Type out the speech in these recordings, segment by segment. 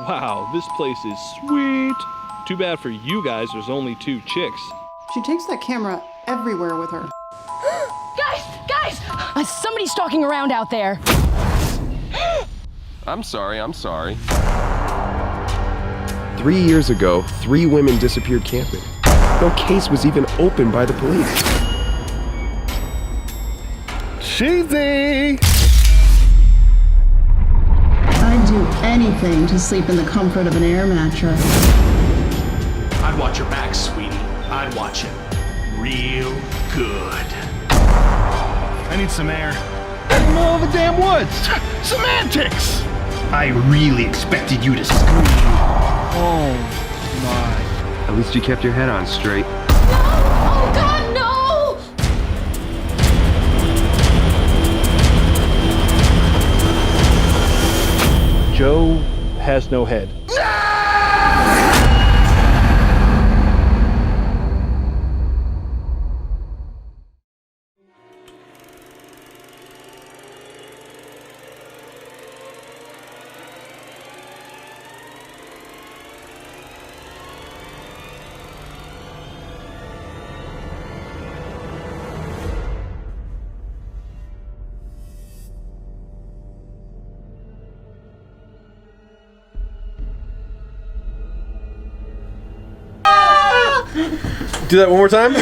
Wow, this place is sweet. Too bad for you guys, there's only 2 chicks. She takes that camera everywhere with her. Guys! Somebody's stalking around out there. I'm sorry. 3 years ago, 3 women disappeared camping. No case was even opened by the police. Cheesy! I'd do anything to sleep in the comfort of an air mattress. I'd watch your back, sweetie. I'd watch it real good. I need some air. In the middle of the damn woods! Semantics! I really expected you to scream. Oh my. At least you kept your head on straight. Oh God, no! Joe has no head. Do that one more time.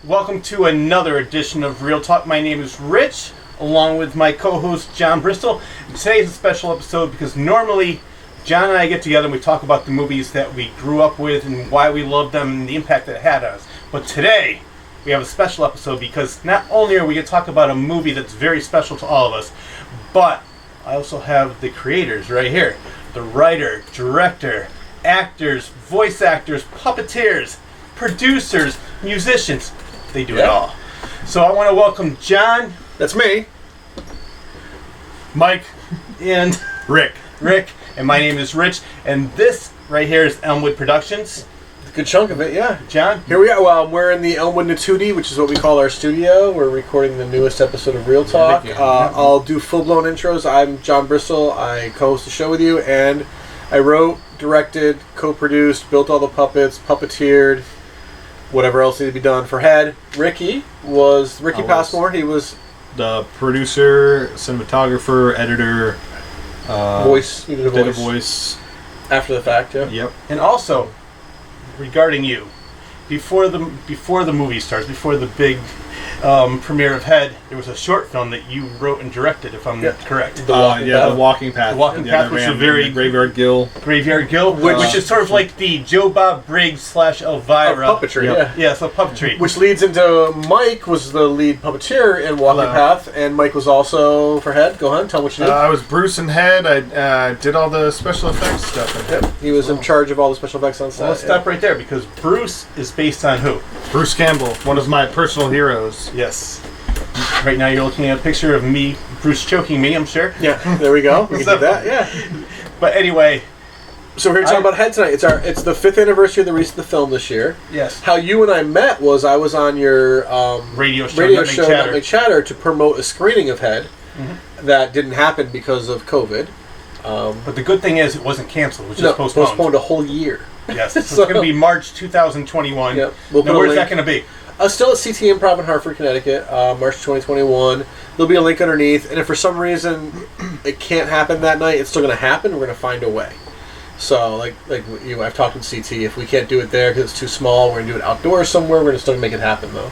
Welcome to another edition of Real Talk. My name is Rich, along with my co-host Jon Bristol. And today's a special episode because normally Jon and I get together and we talk about the movies that we grew up with and why we love them and the impact that it had on us. But today we have a special episode because not only are we going to talk about a movie that's very special to all of us, but I also have the creators right here. The writer, director, actors, voice actors, puppeteers, producers, musicians. They do it all. So I want to welcome Jon. That's me. Mike. And Rick. And my name is Rich. And this right here is Elmwood Productions. Good chunk of it, yeah. Jon? Here we are. Well, we're in the Elmwood Natootie, which is what we call our studio. We're recording the newest episode of Real Talk. I'll do full-blown intros. I'm Jon Bristol. I co-host the show with you, and I wrote, directed, co-produced, built all the puppets, puppeteered, whatever else needed to be done for Head. Ricky Passmore. He was The producer, cinematographer, editor, voice. You did a did a voice voice. after the fact, yeah. Yep. And also, regarding you, before the movie starts, before the big premiere of Head, there was a short film that you wrote and directed, if I'm correct. The Walking Path. The Walking Path, which is a very Graveyard Gill. Which is sort of like the Joe Bob Briggs / Elvira. Puppetry, yeah. Yeah, so puppetry. Which leads into Mike was the lead puppeteer in Walking Path, and Mike was also for Head. Go on, tell what you did. I was Bruce and Head. I did all the special effects stuff in Head. Yep. He was in charge of all the special effects on set. Well, let's stop right there, because Bruce is based on who? Bruce Campbell, one of my personal heroes. Yes. Right now you're looking at a picture of me, Bruce choking me, I'm sure. Yeah, there we go. We can do that, yeah. But anyway, so we're here talking about Head tonight. It's the 5th anniversary of the release of the film this year. yes. How you and I met was I was on your Radio show, That Make Chatter, to promote a screening of Head that didn't happen because of COVID. But the good thing is it wasn't canceled, which is postponed. Postponed a whole year. Yes, so it's going to be March 2021. Yep. Now, where's that going to be? Still at CT Improv in Hartford, Connecticut, March 2021. There'll be a link underneath, and if for some reason it can't happen that night, it's still going to happen. We're going to find a way. So, I've talked with CT. If we can't do it there because it's too small, we're going to do it outdoors somewhere. We're going to still make it happen, though.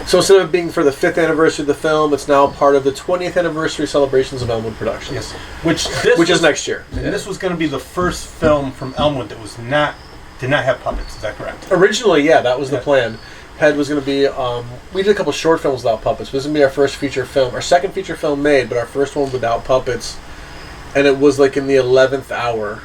So instead of being for the 5th anniversary of the film, it's now part of the 20th anniversary celebrations of Elmwood Productions. Yes. Which is next year. And this was going to be the first film from Elmwood that did not have puppets. Is that correct? Originally, yeah, that was the plan. Head was going to be, we did a couple short films without puppets. This was going to be our first feature film, our second feature film made, but our first one without puppets. And it was like in the 11th hour.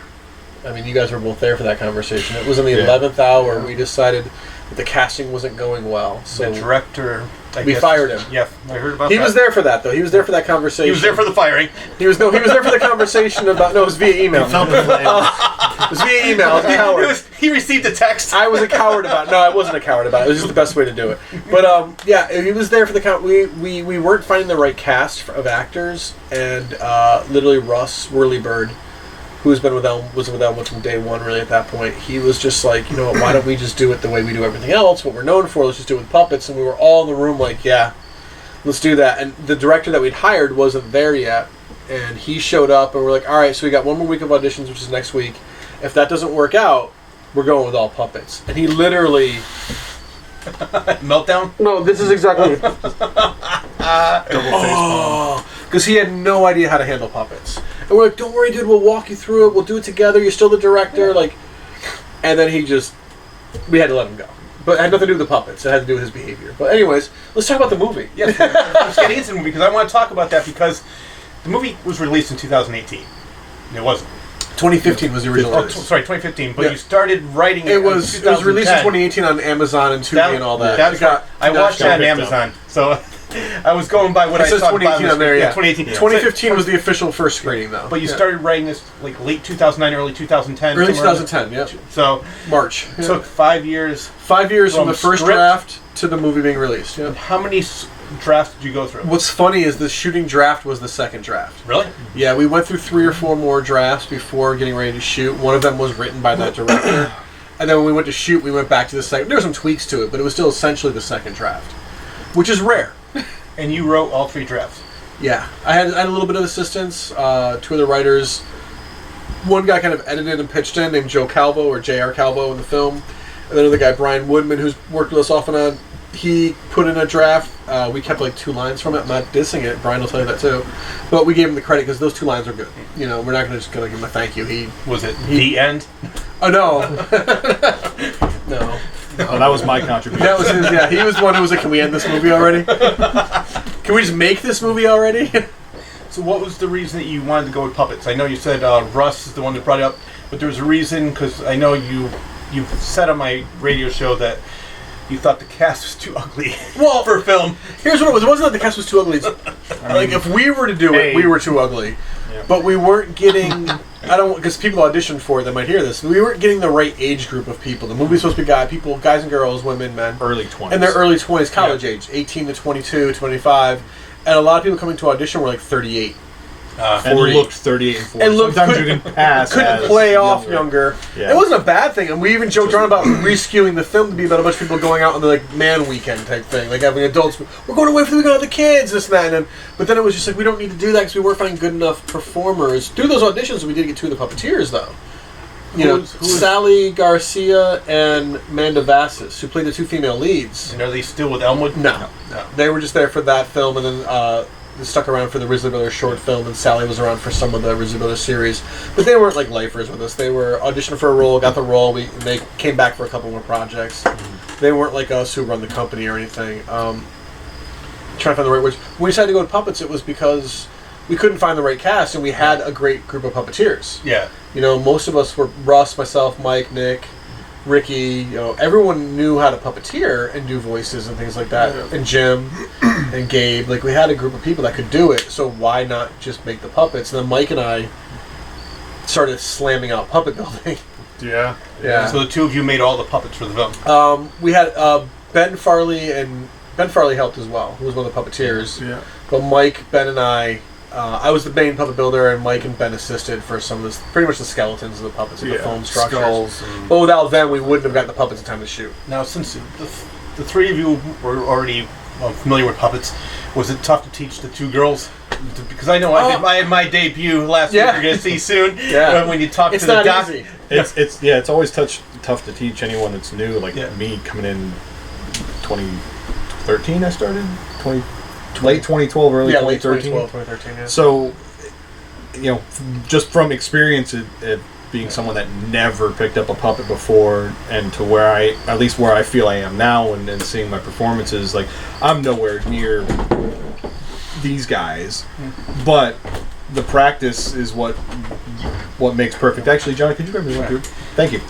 I mean, you guys were both there for that conversation. It was in the 11th hour. We decided The casting wasn't going well, so The director. we fired him. Yeah, I heard about that. He was there for that, though. He was there for that conversation. He was there for the firing. He was there for the conversation about. No, it was via email. It was via email. I was a coward. He received a text. I was a coward about it. No, I wasn't a coward about it. It was just the best way to do it. But yeah, he was there for the we weren't finding the right cast of actors, and literally Russ Whirlybird, who's been was with Elmwood from day one. Really, at that point, he was just like, you know what? Why don't we just do it the way we do everything else? What we're known for? Let's just do it with puppets. And we were all in the room like, yeah, let's do that. And the director that we'd hired wasn't there yet, and he showed up, and we're like, all right, so we got one more week of auditions, which is next week. If that doesn't work out, we're going with all puppets. And he literally Meltdown? No, this is exactly because he had no idea how to handle puppets. And we're like, don't worry, dude, we'll walk you through it. We'll do it together. You're still the director. Like, and then we had to let him go. But it had nothing to do with the puppets. It had to do with his behavior. But anyways, let's talk about the movie. Yes, let's get into the movie because I want to talk about that because the movie was released in 2018. It wasn't. 2015 was the original release. Sorry, 2015. But Yeah. you started writing it. It was released in 2018 on Amazon and Tubi and all that. That's right. I watched that on Amazon, so I was going by what I says saw. 2018 on there, yeah. 2018. 2015 was the official first screening, though. But you started writing this like late 2009, early 2010. Early 2010, yeah. So March. it took 5 years. 5 years from From the first script draft to the movie being released. Yeah. How many drafts did you go through? What's funny is the shooting draft was the second draft. Really? Yeah, we went through 3 or 4 more drafts before getting ready to shoot. One of them was written by that director. And then when we went to shoot, we went back to the second. There were some tweaks to it, but it was still essentially the second draft, which is rare. And you wrote all 3 drafts? Yeah. I had a little bit of assistance. 2 other writers. One guy kind of edited and pitched in, named Joe Calvo, or J.R. Calvo in the film. And then another guy, Brian Woodman, who's worked with us off and on. He put in a draft. We kept like 2 lines from it. I'm not dissing it. Brian will tell you that too. But we gave him the credit because those 2 lines are good. You know, we're not just going to give him a thank you. Was it the end? Oh, no. No. Oh, that was my contribution. That was his, yeah. He was the one who was like, can we end this movie already? Can we just make this movie already? So what was the reason that you wanted to go with puppets? I know you said Russ is the one that brought it up, but there was a reason because I know you've said on my radio show that you thought the cast was too ugly for film. Here's what it was. It wasn't that the cast was too ugly. Like, if we were to do it, we were too ugly. Yeah. But we weren't getting... because people auditioned for it that might hear this. We weren't getting the right age group of people. The movie's supposed to be guys and girls, women, men. Early 20s. In their early 20s, college age. 18 to 22, 25. And a lot of people coming to audition were like 38. And looked 38 and 40. And Sometimes you can pass. Couldn't play off younger. Yeah. It wasn't a bad thing, and we even joked around about reskewing the film to be about a bunch of people going out on the like man weekend type thing, like having adults. We're going away for the weekend with the kids, this and that. But then it was just like we don't need to do that because we weren't finding good enough performers through those auditions. We did get 2 of the puppeteers though. Who was Sally Garcia and Manda Vassis, who played the 2 female leads. And are they still with Elmwood? No. They were just there for that film, and then they stuck around for the Risley Brothers short film, and Sally was around for some of the Risley Brothers series. But they weren't like lifers with us. They were auditioning for a role, got the role, and they came back for a couple more projects. They weren't like us who run the company or anything. Trying to find the right words. When we decided to go to puppets, it was because we couldn't find the right cast, and we had a great group of puppeteers. Yeah. You know, most of us were Russ, myself, Mike, Nick, Ricky, you know, everyone knew how to puppeteer and do voices and things like that. Yeah. And Jim and Gabe, like we had a group of people that could do it, so why not just make the puppets? And then Mike and I started slamming out puppet building. Yeah. Yeah. So the 2 of you made all the puppets for the film. We had Ben Farley, and Ben Farley helped as well, who was one of the puppeteers. Yeah. But Mike, Ben, and I was the main puppet builder, and Mike and Ben assisted for some of this, pretty much the skeletons of the puppets and the foam structures. Skulls But without them, we wouldn't have got the puppets in time to shoot. Now, since the 3 of you were already familiar with puppets, was it tough to teach the 2 girls? Because I know I had my debut last week. You're going to see soon. Yeah. When you talk it's to the not doc. easy. It's always tough to teach anyone that's new. Like me coming in 2013, I started late 2012, early 2013. Late 2013. Yeah. So, you know, just from experience at being someone that never picked up a puppet before, and to where at least where I feel I am now, and seeing my performances, like I'm nowhere near these guys, but the practice is what makes perfect. Actually, John, could you grab me one too? Thank you.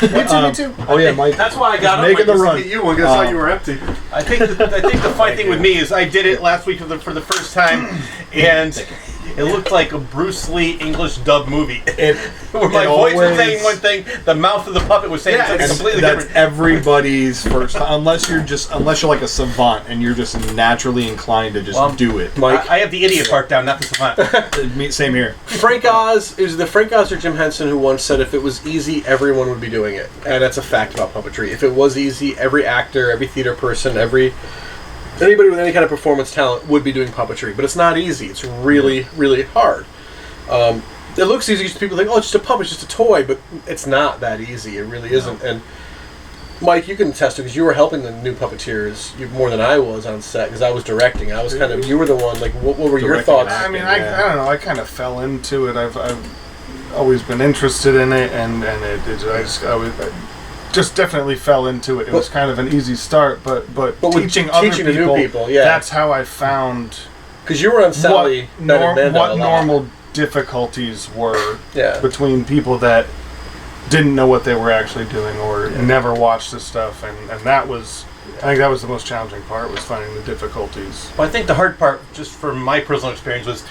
Me too. Oh yeah, Mike. That's why I got up. making the run. You one because I thought you were empty. I think the funny thing with me is I did it last week for the first time, and it looked like a Bruce Lee English dub movie. Where my voice was saying one thing, the mouth of the puppet was saying something completely That's different. everybody's first time, unless you're like a savant and you're just naturally inclined to just do it. Mike, I have the idiot part down, not the savant. Same here. Frank Oz is the Frank Oz or Jim Henson who once said if it was easy, everyone would be doing it, and that's a fact about puppetry. If it was easy, every actor, every theater person, anybody with any kind of performance talent would be doing puppetry, but it's not easy. It's really, really hard. It looks easy because people think, oh, it's just a puppet, it's just a toy, but it's not that easy. It really isn't. And Mike, you can attest to because you were helping the new puppeteers more than I was on set because I was directing. I was you were the one. Like, what were your thoughts? I mean, I don't know. I kind of fell into it. I've always been interested in it, and I just definitely fell into it. It was kind of an easy start, but teaching other the new people, yeah, that's how I found. Because you were on Sally what normal difficulties were between people that didn't know what they were actually doing or never watched the stuff, and that was, I think that was the most challenging part, was finding the difficulties. Well, I think the hard part, just from my personal experience, was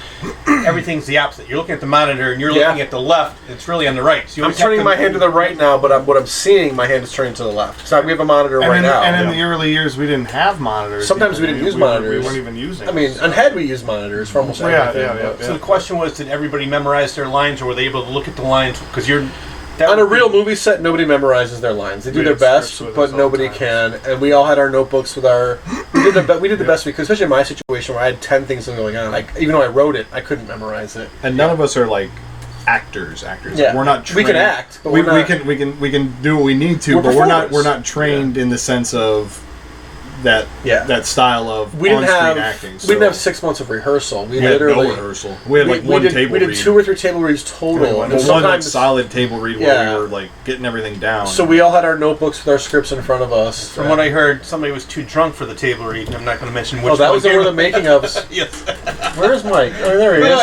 everything's the opposite. You're looking at the monitor and you're looking at the left. It's really on the right. So I'm turning my hand to the right now, but what I'm seeing, my hand is turning to the left. So we have a monitor now. And in the early years, we didn't have monitors. Sometimes we didn't use monitors. We weren't even using. I mean, on Head we use monitors for almost everything. So the question was, did everybody memorize their lines, or were they able to look at the lines? Because on a real movie set, nobody memorizes their lines. They do their best, but nobody can. And we all had our notebooks with our. We did the best we could, especially in my situation where I had 10 things going on. Like, even though I wrote it, I couldn't memorize it. And none of us are like actors. Yeah. We're not trained. We can act, but we can do what we need to, but we're not trained in the sense of that style of on-screen acting. We didn't have 6 months of rehearsal. We had literally no rehearsal. We had one table read. We did 2 or 3 table reads total. One solid table read where we were like getting everything down. So we all had our notebooks with our scripts in front of us. From what I heard, somebody was too drunk for the table read. I'm not going to mention which. Oh, that was where the making ofs. Yes. Where's Mike? Oh, there he is.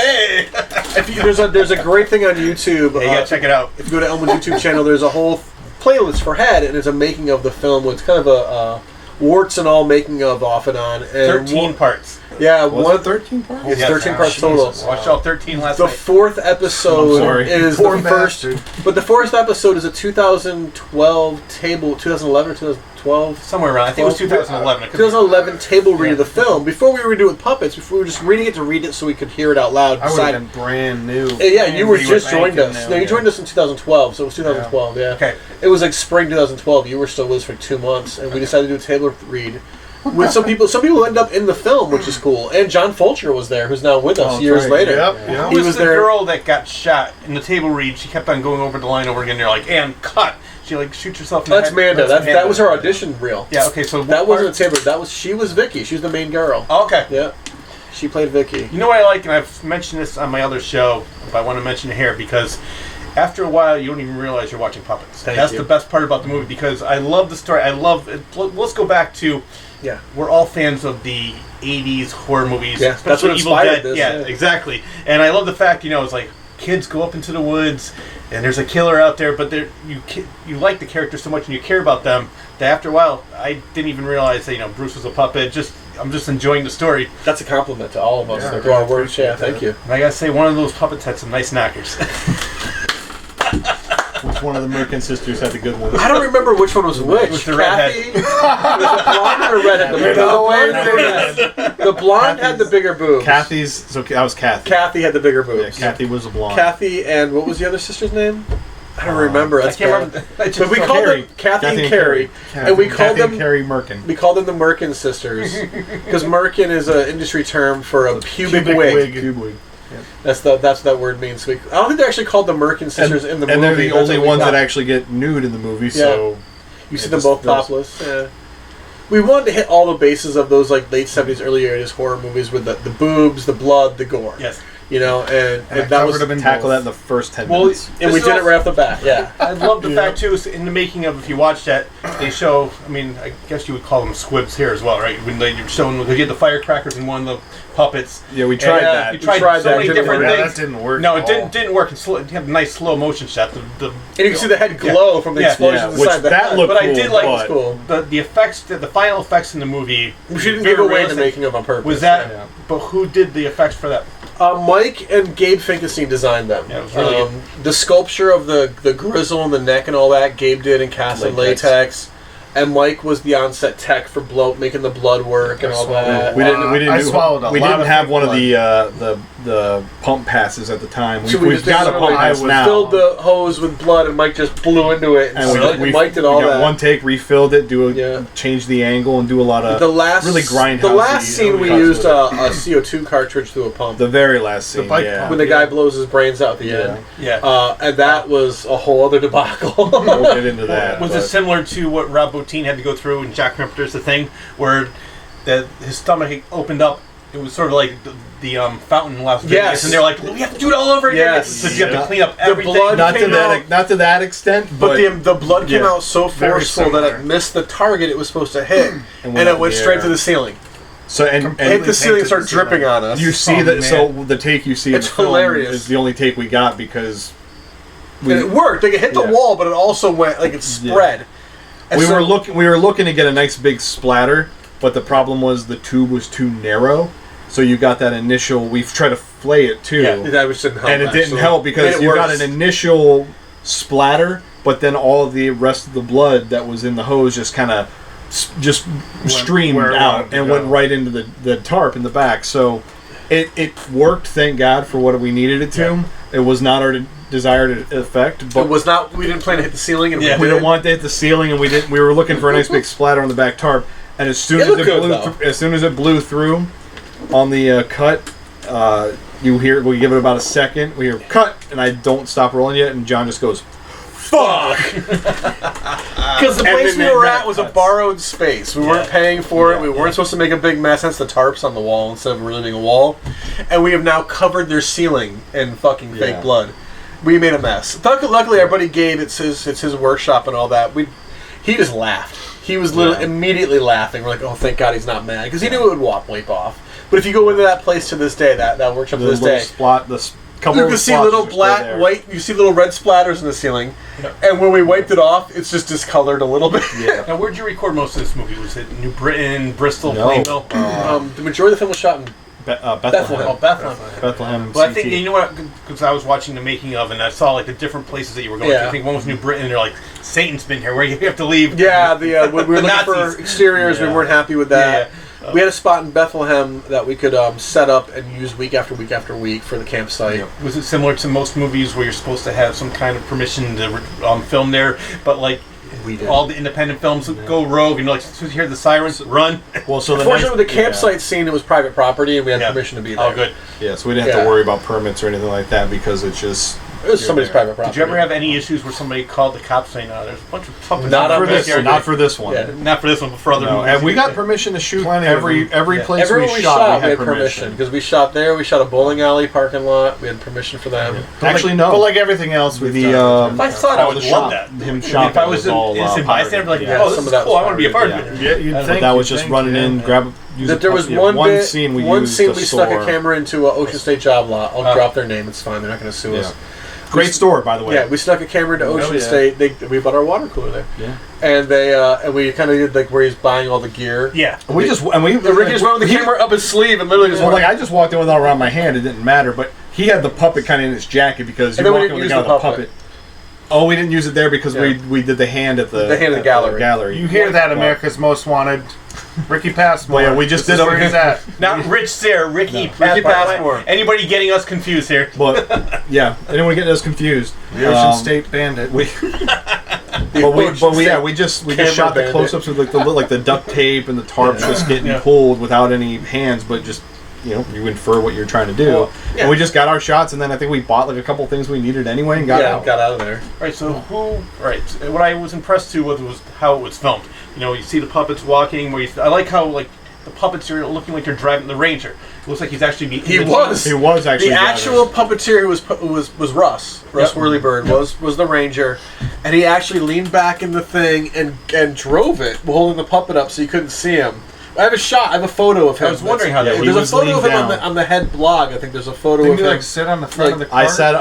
Hey. There's a great thing on YouTube. Yeah, you gotta check it out. If you go to Elmwood YouTube channel, there's a whole playlist for Head, and it's a making of the film. It's kind of a warts and all making of off and on. And 13 parts. Yeah, was it 13 parts? It's 13 parts total. Watched all 13 last night. The 4th episode is the first, but the 4th episode is a 2012 table, 2011 or 2012, somewhere around. I think it was 2011. 2011 table read of the film. Before we were doing puppets, before we were just reading it to read it so we could hear it out loud. I would have been brand new. Yeah, you were just joined us. No, you joined us in 2012, so it was 2012. Yeah. Okay. It was like spring 2012. You were still with us for 2 months, and we decided to do a table read. With some people end up in the film, which is cool. And John Fulcher was there, who's now with us years later. Yep. He was the girl that got shot in the table read. She kept on going over the line over again. They're like, and cut. She like shoots herself in the head. Manda. That was her audition reel. Yeah. Okay. So that wasn't a table read. She was Vicky. She was the main girl. Oh, okay. Yeah. She played Vicky. You know what I like, and I've mentioned this on my other show, but I want to mention it here because after a while, you don't even realize you're watching puppets. That's the best part about the movie because I love the story. I love it. Let's go back to. Yeah, we're all fans of the '80s horror movies. Yeah, that's what inspired this. Yeah, exactly. And I love the fact, it's like kids go up into the woods, and there's a killer out there, but you like the characters so much and you care about them that after a while, I didn't even realize that Bruce was a puppet. I'm just enjoying the story. That's a compliment to all of us. To our words, thank you. And I gotta say, one of those puppets had some nice knockers. Which one of the Merkin sisters had the good one? I don't remember which one was which. It was the redhead. Was it blonde or redhead? The blonde had the bigger boobs. That was Kathy. Kathy had the bigger boobs. Yeah, Kathy was a blonde. Kathy and what was the other sister's name? I don't remember. I can't remember. But we called them Kathy and Carrie, and we called them Carrie Merkin. We called them the Merkin sisters because Merkin is an industry term for a pubic wig. Pubic wig. That's what that word means. I don't think they're actually called the Merkin sisters in the movie. And they're the only ones that actually get nude in the movie. So you see them both topless. Yeah. We wanted to hit all the bases of those like late '70s, early '80s horror movies with the boobs, the blood, the gore. Yes. and that was tackle that in the first 10 minutes. And we did it right off the bat. Yeah, I love the fact too. In the making of, if you watch that, they show. I mean, I guess you would call them squibs here as well, right? When you're showing, because you had the firecrackers in one of the puppets. Yeah, we tried that. You tried so many different things. That didn't work. No, it didn't work. It had a nice slow motion shot. And you can see the head glow from the explosions which inside. That looked but cool. I did like the effects. The final effects in the movie. We shouldn't give away the making of on purpose. Was that? But who did the effects for that? Mike and Gabe Finkelstein designed them. Yeah, it was really good. The sculpture of the grizzle and the neck and all that, Gabe did and cast in latex. And Mike was the on-set tech for making the blood work and all that. We didn't have one blood. of the pump passes at the time. So We've got a pump pass now. Filled the hose with blood, and Mike just blew into it. And Mike did all we got that. one take, refilled it, change the angle, and do a lot of really grindhouse. The last scene we used a CO2 cartridge through a pump. The very last scene, when the guy blows his brains out at the end. Yeah. And that was a whole other debacle. We'll get into that. Was it similar to what Rob Bottin had to go through in Jack Ripper's The Thing, where his stomach opened up? It was sort of like the fountain in Las Vegas, Yes. and they're like, we have to do it all over again. Yes. So you have to clean up everything. blood not to that extent, but the blood came out so Very forceful that similar. it missed the target it was supposed to hit, and went it up went in the straight air. to the ceiling. So and Hit the ceiling and started dripping on us. you see that. So the take you see It's in the film hilarious. is the only take we got because And it worked. Like it hit the wall, but it also went like it spread. And we were looking to get a nice big splatter, but the problem was the tube was too narrow. So you got that initial. We've tried to flay it too, that which didn't help. and it didn't actually. help because Made it you got worse. an initial splatter, but then all of the rest of the blood that was in the hose just kind of streamed where it out wanted to and go. went right into the tarp in the back. So it worked, thank God, for what we needed it to. It was not our desired effect, but It was not. We didn't plan to hit the ceiling, and we didn't want to hit the ceiling, and we didn't. We were looking for a nice big splatter on the back tarp, and as soon as it blew through on the cut, you hear. We give it about a second. We hear cut, and I don't stop rolling yet, and John just goes, "Fuck!" Because the place we were at was a borrowed space. We weren't paying for it. We weren't supposed to make a big mess. Hence the tarps on the wall instead of really being a wall. And we have now covered their ceiling in fucking fake blood. We made a mess. Luckily, our buddy Gabe, it's his workshop and all that. He just laughed. He was literally immediately laughing. We're like, oh, thank God he's not mad, because he knew it would wipe off. But if you go into that place to this day, that workshop to this day, you can see little black, white. You see little red splatters in the ceiling, and when we wiped it off, it's just discolored a little bit. Yeah. Now, where'd you record most of this movie? Was it New Britain, Bristol, No. Plainville? The majority of the film was shot in Bethlehem. Oh, Bethlehem. Bethlehem. Well, I think, you know what, because I was watching the making of, and I saw like the different places that you were going to. I think one was New Britain, and they're like, Satan's been here, where you have to leave. Yeah, when we were The looking for Nazis. exteriors, we weren't happy with that. We had a spot in Bethlehem that we could set up and use week after week after week for the campsite. Was it similar to most movies where you're supposed to have some kind of permission to film there, but like all the independent films go rogue, and like, as soon as you hear the sirens, run? Well, so Unfortunately, with the campsite scene, it was private property, and we had permission to be there. Oh, good. Yeah, so we didn't have to worry about permits or anything like that because it's just... It was somebody's private property. Did you ever have any issues where somebody called the cops saying, there's a bunch of puppets Not in for the this backyard? Not for this one. Yeah, not for this one, but for other movies. And we got permission to shoot every place Everywhere we shot. We had permission because we shot there. We shot a bowling alley parking lot. We had permission for them. Actually, no. But like everything else, With we've the done. I thought I would the love shop, that. him shopping If I was an all innocent bystander, like, Yeah, oh, this some is of that cool, was I want to be a part of pirated, it. Yeah, you'd But think, that was just running in, use That there was one scene we one used scene the we stuck a store. camera into Ocean State job lot. I'll drop their name. It's fine. They're not going to sue us. Great store, by the way. Yeah, we snuck a camera into Ocean State. We bought our water cooler there. Yeah. And and we kind of did like where he's buying all the gear. Yeah. We just Rick just went with the camera up his sleeve and literally just Well, went. like I just walked in with it all around my hand. It didn't matter, but he had the puppet kind of in his jacket because you walk in with the guy with the puppet. Oh, we didn't use it there because we did the hand at the gallery. You hear that, America's Most Wanted, Ricky Passmore. Well, yeah, we just did where he's at. Not Rich Cyr, Ricky Passmore. Anybody getting us confused here? But yeah, anyone getting us confused? The Ocean State Bandit. We just shot the close-ups with like the duct tape and the tarps just getting pulled without any hands, but just you infer what you're trying to do. And we just got our shots, and then I think we bought like a couple things we needed anyway and got out. Got out of there. Right. So what I was impressed to was how it was filmed. You see the puppets walking. I like how like the puppets are looking like they're driving the Ranger. It looks like he's actually He was actually the actual puppeteer was Russ. Russ Whirlybird was the Ranger, and he actually leaned back in the thing and drove it, holding the puppet up so you couldn't see him. I have a shot. I have a photo of him. I was wondering how that was. There's a photo of him on the head blog. I think there's a photo Didn't of he him. sit on the front of the car? I sat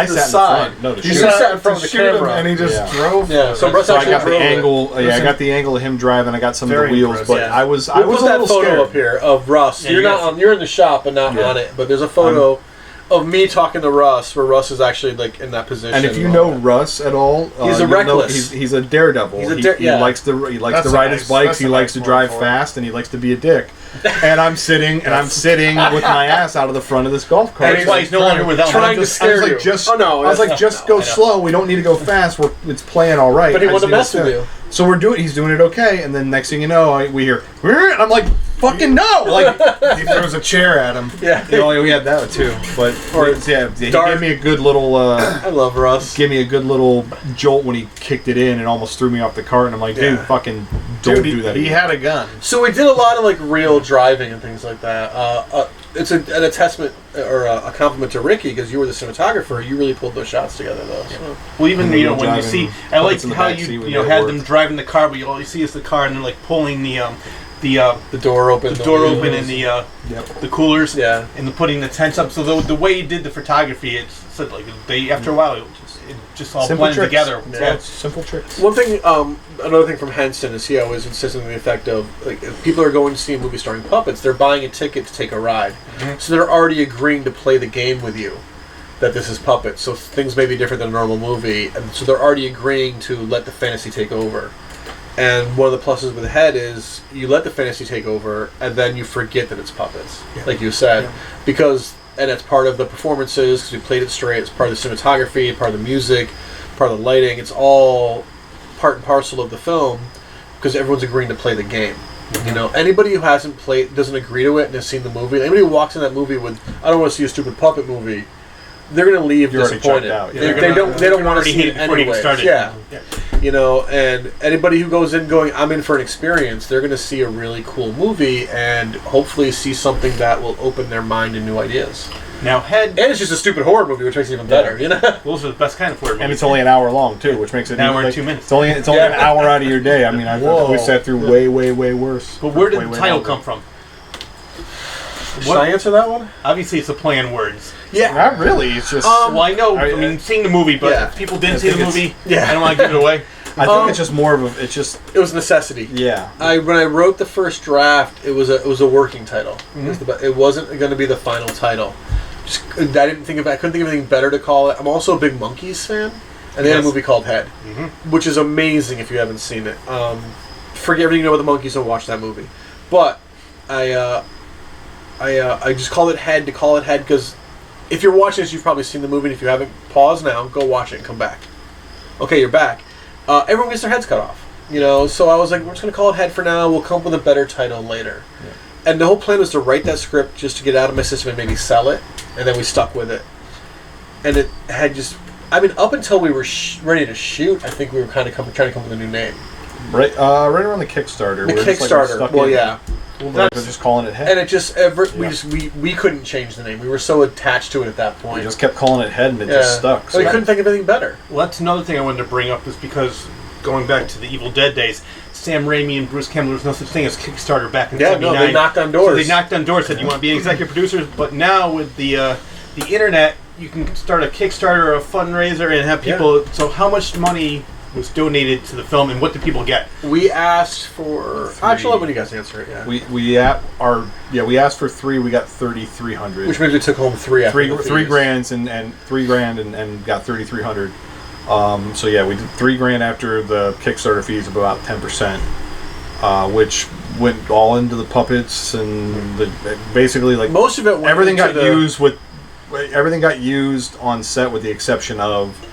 to the side. No, to He shoot. sat in front of the shoot him, camera. and he just drove. Yeah, so Russ So I actually got the drove it. angle. Yeah, I got the angle of him driving. I got some of the Very wheels, impressive. but Yeah. I was We'll a put that little photo scared. up here of Russ. Yeah, you're you not guys- on. You're in the shop, but not on it. But there's a photo of me talking to Russ, where Russ is actually like in that position. And if you know Russ at all, He's a you'll know reckless. he's a daredevil. He's a he yeah. likes to That's ride nice. his bikes. That's He a likes nice to drive word for it. fast, and he likes to be a dick. And I'm sitting with my ass out of the front of this golf cart. And that's why he's no longer with Elmwood. trying to I was scare like, you. just, Oh no! I was like, just go slow. We don't need to go fast. It's playing all right. But he I wanted to just mess need with you. So he's doing it okay. And then next thing you know, we hear, and I'm like, fucking no! Like, He throws a chair at him. Yeah. we had that too. But he Dark. gave me a good little. I love Russ. Gave me a good little jolt when he kicked it in and almost threw me off the cart. And I'm like, dude, fucking don't do that. He again. had a gun. So we did a lot of like real driving and things like that. It's an attestament or a compliment to Ricky because you were the cinematographer. You really pulled those shots together, though. So. Well, even And when you driving see, I like puppets in the how back seat you when know they had worked. them driving the car, but all you see is the car, and they're like pulling the door open, the door open, wheels. and the coolers, Yeah. and putting the tents up. So the way you did the photography, it's said like after a while, it just all Simple blended tricks. together. Yeah, it's simple tricks. One thing, another thing from Henson is he always insists on the effect of like if people are going to see a movie starring puppets, they're buying a ticket to take a ride, so they're already agreeing to play the game with you. That this is puppets, so things may be different than a normal movie, and so they're already agreeing to let the fantasy take over. And one of the pluses with Head is you let the fantasy take over, and then you forget that it's puppets, like you said, because and it's part of the performances because we played it straight. It's part of the cinematography, part of the music, part of the lighting. It's all part and parcel of the film because everyone's agreeing to play the game. You know, anybody who hasn't played, doesn't agree to it, and has seen the movie, anybody who walks in that movie with, I don't want to see a stupid puppet movie, they're gonna leave You're already disappointed. checked out, yeah. They don't want to already see hate it it before it even anyway. started. Yeah. You know, and anybody who goes in going, I'm in for an experience, they're going to see a really cool movie and hopefully see something that will open their mind to new ideas. Now, Head, And it's just a stupid horror movie, which makes it even better, you know? those are the best kind of horror movies. And it's only an hour long too, which makes it An hour even, and 2 minutes. It's only an hour out of your day. I mean, we sat through way worse. But where did Way the title longer. come from? Should I answer that one? Obviously, it's a play on words. Yeah. Not really. It's just. Well, I know. I mean, seeing the movie, but Yeah. if people didn't see the think movie, yeah. I don't want to give it away. I think it's just more of a. It's just. It was necessity. Yeah. When I wrote the first draft, it was a working title. It wasn't going to be the final title. I couldn't think of anything better to call it. I'm also a big Monkees fan, and they had a movie called Head, which is amazing if you haven't seen it. Forget everything you know about the Monkees and watch that movie. But I just call it Head to call it Head because if you're watching this, you've probably seen the movie. And if you haven't, pause now, go watch it, and come back. Okay, you're back. Everyone gets their heads cut off, you know. So I was like, we're just gonna call it Head for now. We'll come up with a better title later. Yeah. And the whole plan was to write that script just to get it out of my system and maybe sell it, and then we stuck with it. And it had just, I mean, up until we were ready to shoot, I think we were kind of trying to come up with a new name. Right around the Kickstarter. The we're just, like, Kickstarter, stuck well, in- yeah. We're just calling it Head. And it just we couldn't change the name. We were so attached to it at that point. We just kept calling it Head, and it just stuck. So we couldn't think of anything better. Well, that's another thing I wanted to bring up is because going back to the Evil Dead days, Sam Raimi and Bruce Campbell, there was no such thing as Kickstarter back in '79. No, they knocked on doors. So they knocked on doors, said, you want to be an executive producer? But now with the internet, you can start a Kickstarter or a fundraiser and have people... Yeah. So how much money was donated to the film, and what did people get? We asked for... Actually, I'll let you guys answer it, yeah. We asked for 3, we got $3,300. Which means we took home 3 after the fees. $3,000 and $3,000 and got $3,300. So yeah, we did $3,000 after the Kickstarter fees of about 10%, which went all into the puppets and basically like most of it went everything got into everything got used on set with the exception of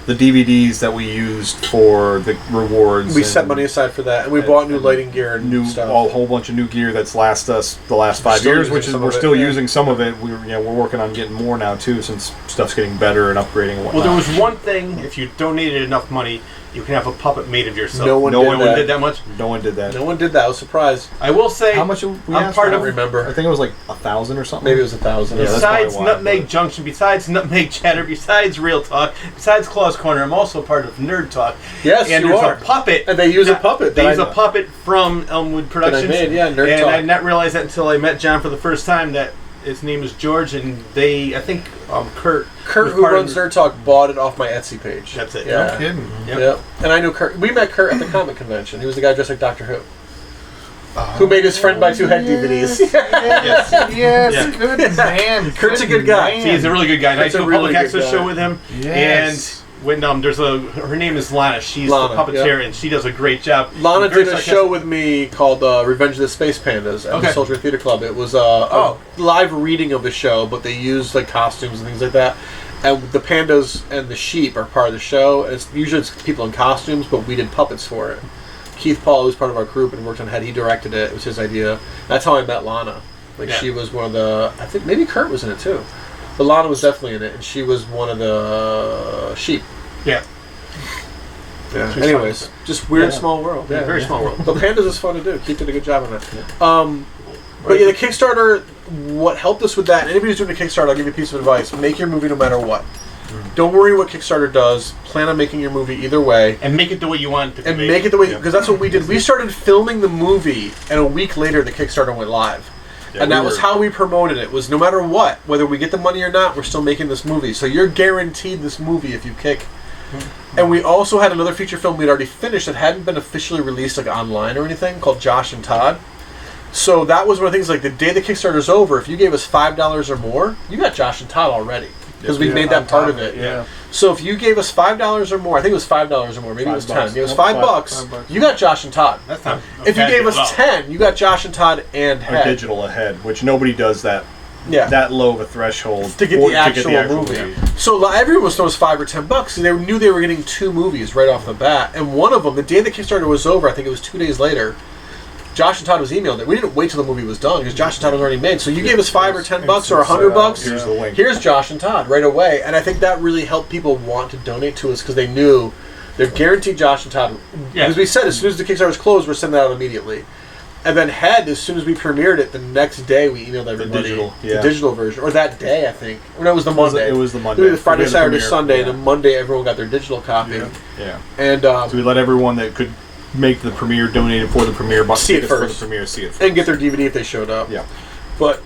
the DVDs that we used for the rewards. We set money aside for that, and we bought new lighting gear and new stuff. a whole bunch of new gear that's last us the last 5 years, which is we're still using some of it. We're working on getting more now too, since stuff's getting better and upgrading and whatnot. Well, there was one thing: if you donated enough money, you can have a puppet made of yourself. No one did that much. No one did that. No one did that. I was surprised. I will say, How much we I'm asked part for? of. Remember? I think it was like 1,000 or something. Maybe it was 1,000. Yeah, that's Besides probably why, Nutmeg but- Junction, besides Nutmeg Chatter, besides Real Talk, besides Claw's Corner, I'm also part of Nerd Talk. Yes, and you there's are. a puppet. And they use a puppet. They that use I- a puppet from Elmwood Productions. made, yeah, Nerd and Talk. I did not realize that until I met John for the first time that his name is George, and I think Kurt, Kurt, who runs Nerd Talk, bought it off my Etsy page. That's it. Yeah. No kidding. Yep. And I knew Kurt. We met Kurt at the comic convention. He was the guy dressed like Doctor Who. Who made his Friend by Two Head DVDs. Yes, good man. Kurt's a good guy. See, he's a really good guy. And I Kurt's a do a really public good access guy. show with him. Yes. And when her name is Lana. She's Lana, the puppeteer, yeah. and she does a great job. Lana Very did a sarcastic. show with me called Revenge of the Space Pandas at the Soldier Theater Club. It was a live reading of the show, but they used like costumes and things like that. And the pandas and the sheep are part of the show. And usually it's people in costumes, but we did puppets for it. Keith Paul, who's part of our group and worked on Head, he directed it. It was his idea. That's how I met Lana. Like she was one of the. I think maybe Kurt was in it too, but Lana was definitely in it, and she was one of the sheep. Yeah. Yeah. Anyways, just weird small world. Yeah, very small world. But Pandas is fun to do. Keith did a good job on that. But yeah, the Kickstarter, what helped us with that, and anybody who's doing a Kickstarter, I'll give you a piece of advice. Make your movie no matter what. Don't worry what Kickstarter does. Plan on making your movie either way. And make it the way you want it to And be. make it the way, because that's what we did. We started filming the movie, and a week later the Kickstarter went live. And that was how we promoted it, was no matter what, whether we get the money or not, we're still making this movie. So you're guaranteed this movie if you kick. And we also had another feature film we'd already finished that hadn't been officially released like online or anything, called Josh and Todd. So that was one of the things, like the day the Kickstarter's over, if you gave us $5 or more, you got Josh and Todd already. Because we made that part of it. Yeah. So if you gave us $5 or more, I think it was $5 or more, maybe it was 10. It was $5. $5. You got Josh and Todd. That's not. If you bad gave deal us at all. 10, you got Josh and Todd and Or Head. digital ahead, which nobody does that. Yeah. That low of a threshold To get the actual movie. movie. So everyone was $5 or $10. They knew they were getting 2 movies right off the bat. And one of them, the day the Kickstarter was over, I think it was 2 days later, Josh and Todd was emailed it. We didn't wait till the movie was done because Josh and Todd was already made. So you gave us $5 or $10 or $100. Here's the link. Here's Josh and Todd right away. And I think that really helped people want to donate to us because they knew they're guaranteed Josh and Todd. Yeah. Because we said as soon as the Kickstarter was closed, we're sending that out immediately. And then Head, as soon as we premiered it, the next day we emailed everybody the digital version, or that day I think. Or no, it was the Monday. It was the Monday. It was Friday, We had the Saturday, premiere. Sunday, Yeah. and then Monday everyone got their digital copy. Yeah. And So we let everyone that could make the premiere, donated for the premiere, bought See it tickets for the first. premiere, see it first. and get their DVD if they showed up. Yeah. But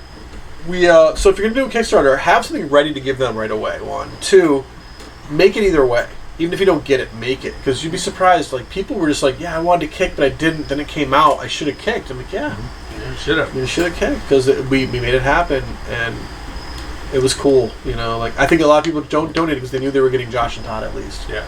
we so if you're gonna do a Kickstarter, have something ready to give them right away. 1, 2, make it either way. Even if you don't get it, make it, because you'd be surprised. Like people were just like, "Yeah, I wanted to kick, but I didn't." Then it came out. I should have kicked. I'm like, "Yeah, Should have. you should have kicked," because we made it happen, and it was cool. You know, like I think a lot of people don't donate because they knew they were getting Josh and Todd at least. Yeah.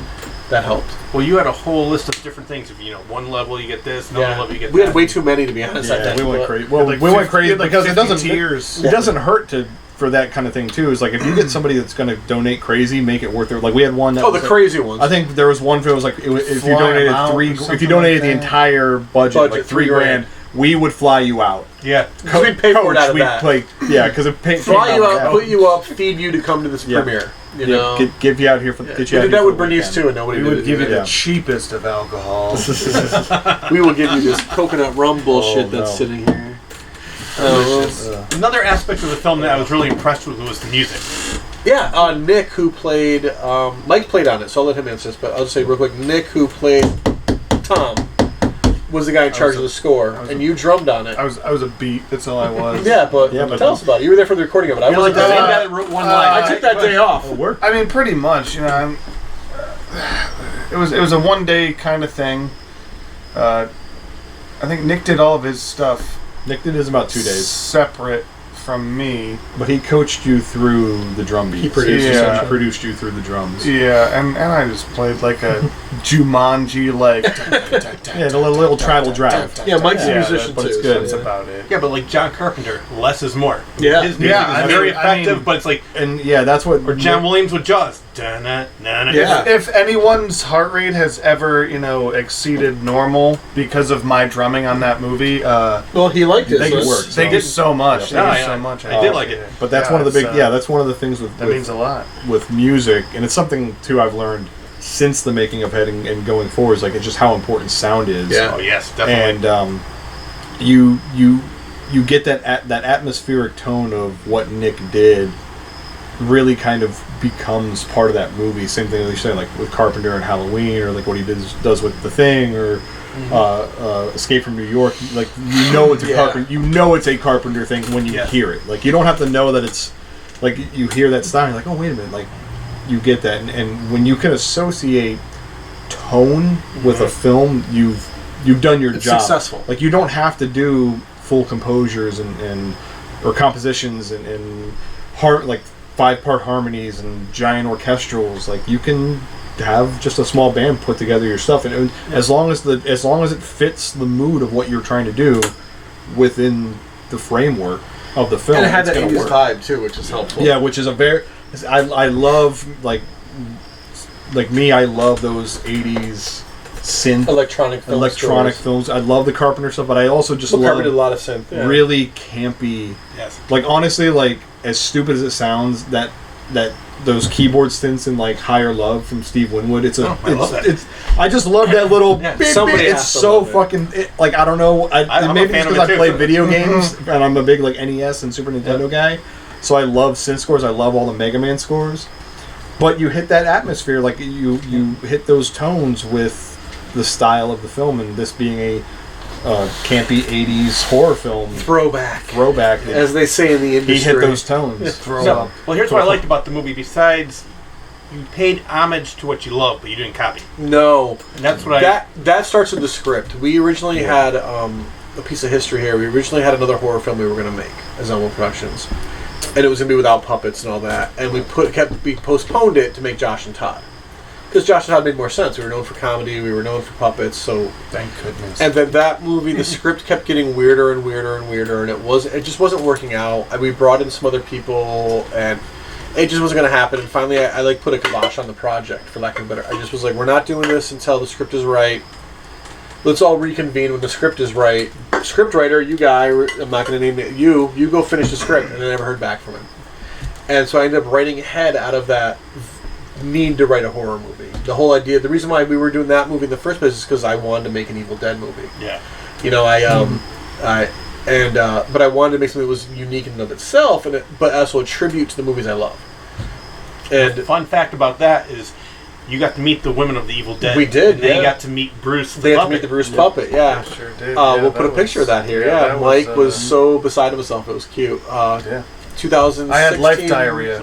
That helped. Well, you had a whole list of different things. If one level you get this, another level you get We that. had way too many to be honest. I Yeah, think, we went but- crazy. Well, Like we went 50 crazy like because it 50 doesn't tiers. it doesn't hurt to for that kind of thing too. Is like if you get somebody that's going to donate crazy, make it worth it. Like we had one that Oh, was the like- crazy ones. I think there was one. It was like if you Fly 'em donated out or if you something donated like the that. entire budget, like $3 $3,000, we would fly you out. Yeah. Because we'd pay for it out of we'd that. play, yeah, because it paid. Fly you out, put you up, feed you to come to this premiere. You know, give you out here for get we you out did here that for with the Bernice weekend. too, and nobody We did would it. give you either. the cheapest of alcohol. We will give you this coconut rum bullshit Oh, that's no. sitting here. Another aspect of the film that I was really impressed with was the music. Yeah, Nick, who played Mike, played on it, so I'll let him answer this. But I'll just say real quick, Nick, who played Tom, was the guy in charge of the score, and you drummed on it. I was a beat. That's all I was. Yeah, but Yeah, but- tell us about it. You were there for the recording of it. I You're like was the same there. guy that wrote one line. I took that day off. I mean, pretty much. You know, it was a 1 day kind of thing. I think Nick did all of his stuff Nick did his about 2 days, separate from me. but he coached you through the drum beats. He produced you. essentially Yeah. produced you through the drums. Yeah, and I just played like a Jumanji, like Yeah, the little tribal drive. Yeah, Mike's a Yeah, musician but too. it's good. that's So, about it. Yeah, but like John Carpenter, less is more. Yeah. His music Yeah, is I very mean- I effective, mean- but it's like And yeah, that's what or John Williams with Jaws. Da-na-na-na. Yeah. If anyone's heart rate has ever, exceeded normal because of my drumming on that movie, well, he liked it. They so get it's- work. thank you so much. Yeah. Thank No, you so I- much. I did like it. But that's Yeah, one of the big it's, that's one of the things with That means a lot. with music, and it's something too I've learned since the making of Head and going forward is like it's just how important sound is. Yeah. Oh yes, definitely. And you get that atmospheric tone of what Nick did really kind of becomes part of that movie. Same thing like you said, like with Carpenter and Halloween, or like what he does with The Thing, or Escape from New York. Like you know it's a Carpenter. You know it's a Carpenter thing when you hear it. Like you don't have to know that it's like you hear that style. You're like, oh wait a minute, like you get that. And when you can associate tone with a film, you've done your job. Successful. Like you don't have to do full composures and or compositions and like 5-part harmonies and giant orchestrals. Like you can have just a small band put together your stuff, and as long as it fits the mood of what you're trying to do within the framework of the film, and it had that it's 80s work. vibe too, which is helpful. Yeah, which is a very I love like me. I love those 80s synth electronic films. I love the Carpenter stuff, but I also just love did a lot of synth. Yeah. Really campy. Yes. Like honestly, like as stupid as it sounds, that those keyboard stints in like Higher Love from Steve Winwood. I just love that little. It's so fucking. Like I don't know. Maybe it's because I play video games and I'm a big like NES and Super Nintendo guy, so I love synth scores. I love all the Mega Man scores. But you hit that atmosphere, like you hit those tones with the style of the film, and this being a campy 80s horror film throwback, as they say in the industry. He hit those tones. Well, here's what I liked about the movie. Besides, you paid homage to what you love, but you didn't copy. No, and that's what that starts with the script. We originally had a piece of history here. We originally had another horror film we were going to make as Elmwood Productions, and it was going to be without puppets and all that. And we postponed it to make Josh and Todd. Because Josh and Todd made more sense. We were known for comedy, we were known for puppets, so thank goodness. And then that movie, the script kept getting weirder and weirder and weirder, and it just wasn't working out. And we brought in some other people, and it just wasn't going to happen. And finally, I like put a kibosh on the project, for lack of a better. I just was like, we're not doing this until the script is right. Let's all reconvene when the script is right. Script writer, you guy, I'm not going to name it. You go finish the script, and I never heard back from him. And so I ended up writing Head out of that need to write a horror movie. The whole idea, the reason why we were doing that movie in the first place is because I wanted to make an Evil Dead movie. Yeah. You know, but I wanted to make something that was unique in and of itself, but also a tribute to the movies I love. And the fun fact about that is, you got to meet the women of the Evil Dead. We did. And they got to meet Bruce. They got to meet the Bruce puppet. Yeah. They sure did. We'll put a picture of that here. Yeah. Mike was so beside himself. It was cute. 2016. I had life diarrhea.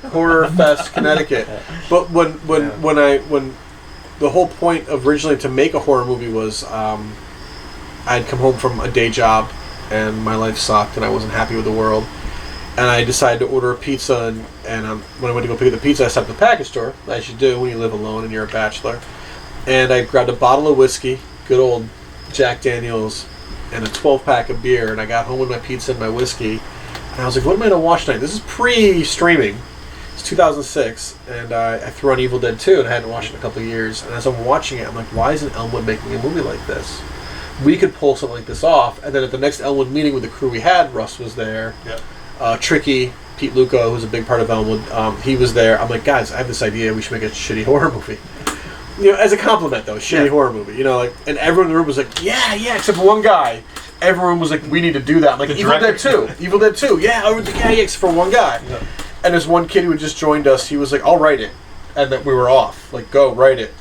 Horror Fest, Connecticut. But when the whole point of originally to make a horror movie was, I'd come home from a day job and my life sucked and I wasn't happy with the world, and I decided to order a pizza. And when I went to go pick up the pizza, I stopped at the package store, as you do when you live alone and you're a bachelor. And I grabbed a bottle of whiskey, good old Jack Daniels, and a 12-pack of beer. And I got home with my pizza and my whiskey. And I was like, what am I going to watch tonight? This is pre-streaming. It's 2006. And I threw on Evil Dead 2, and I hadn't watched it in a couple of years. And as I'm watching it, I'm like, why isn't Elmwood making a movie like this? We could pull something like this off. And then at the next Elmwood meeting with the crew we had, Russ was there. Yep. Tricky, Pete Luco, who's a big part of Elmwood, he was there. I'm like, guys, I have this idea. We should make a shitty horror movie. You know, as a compliment, though, shitty horror movie. You know, like, and everyone in the room was like, yeah, except for one guy. Everyone was like, we need to do that. I'm like, Evil Dead 2. Evil Dead 2. Yeah, except for one guy. Yeah. And there's one kid who had just joined us. He was like, I'll write it. And then we were off. Like, go, write it.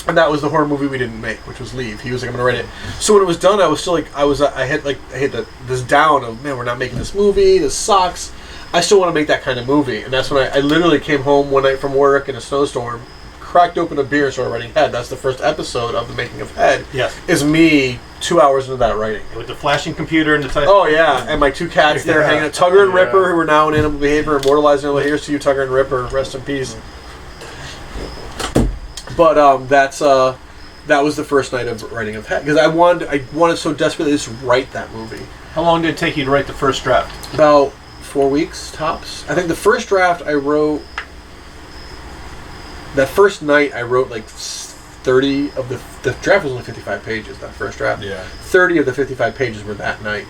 And that was the horror movie we didn't make, which was Leave. He was like, I'm going to write it. So when it was done, I was still like, I had this down of, man, we're not making this movie. This sucks. I still want to make that kind of movie. And that's when I literally came home one night from work in a snowstorm, cracked open a beer and started writing Head. That's the first episode of the making of Head. Yes. Is me 2 hours into that writing. With the flashing computer and the title. Oh, yeah. And my two cats there hanging out. Tugger and Ripper, who are now in Animal Behavior, immortalizing them. Here's to you, Tugger and Ripper. Rest in peace. But that was the first night of writing of Head. Because I wanted so desperately to just write that movie. How long did it take you to write the first draft? About 4 weeks, tops. I think the first draft I wrote... That first night, I wrote like 30 of the draft was only 55 pages. That first draft, 30 of the 55 pages were that night.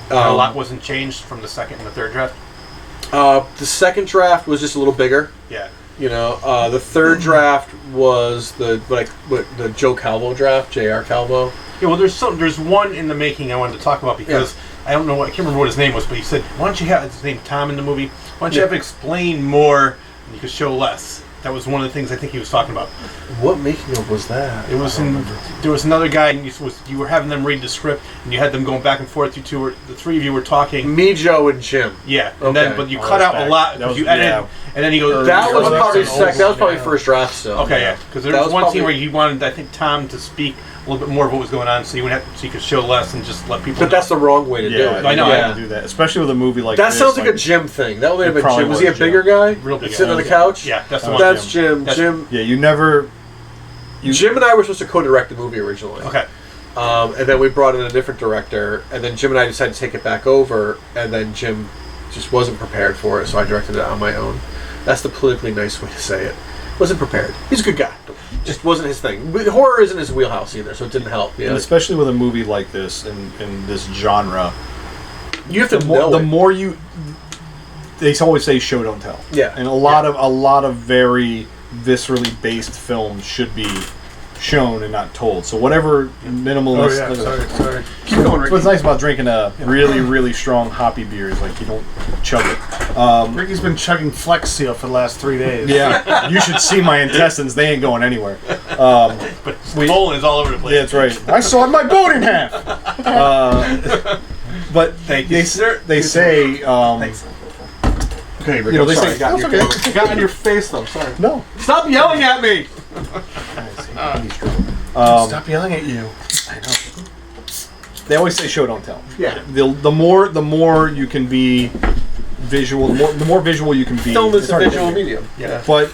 A lot wasn't changed from the second and the third draft. The second draft was just a little bigger. Yeah. The third draft was the Joe Calvo draft, J.R. Calvo. Yeah, well, there's one in the making I wanted to talk about because I don't know, I can't remember what his name was, but he said, why don't you have his name Tom in the movie? Why don't you have him explain more and you could show less? That was one of the things I think he was talking about. What making of was that? It was there was another guy, and you were having them read the script, and you had them going back and forth. The three of you were talking. Me, Joe, and Jim. Yeah, and then but you cut out a lot because you edited, and then he goes. That was probably first draft still. Okay, yeah, because there was one scene where he wanted, I think, Tom to speak a little bit more of what was going on, so you wouldn't have, so you could show less and just let people. But that's the wrong way to do it. I know. I do that, especially with a movie like that. This, sounds like a Jim thing. That would have been Jim. Was he a bigger guy? Real big. Sitting on the couch. Yeah, that's the one. That's Jim. Jim. Yeah, you never. Jim and I were supposed to co-direct the movie originally. Okay. And then we brought in a different director, and then Jim and I decided to take it back over, and then Jim just wasn't prepared for it, so I directed it on my own. That's the politically nice way to say it. Wasn't prepared. He's a good guy. Just wasn't his thing. But horror isn't his wheelhouse either, so it didn't help. And especially with a movie like this, in this genre, you have to know the more you... They always say show, don't tell. Yeah. And a lot of very viscerally based films should be shown and not told. So whatever minimalist... Oh, yeah. Sorry. Keep going, Ricky. What's nice about drinking a really, really strong hoppy beer is like you don't chug it. Ricky's been chugging Flex Seal for the last 3 days. Yeah, you should see my intestines. They ain't going anywhere. But bowling is all over the place. Yeah, that's right. I sawed my boat in half. But they say... Okay, Rick, they say... That's okay. I got on your face, though. Sorry. No. Stop yelling at me! Stop yelling at you. I know. They always say show, don't tell. Yeah. The more you can be visual, the more visual you can be. Film is a visual medium. Yeah. But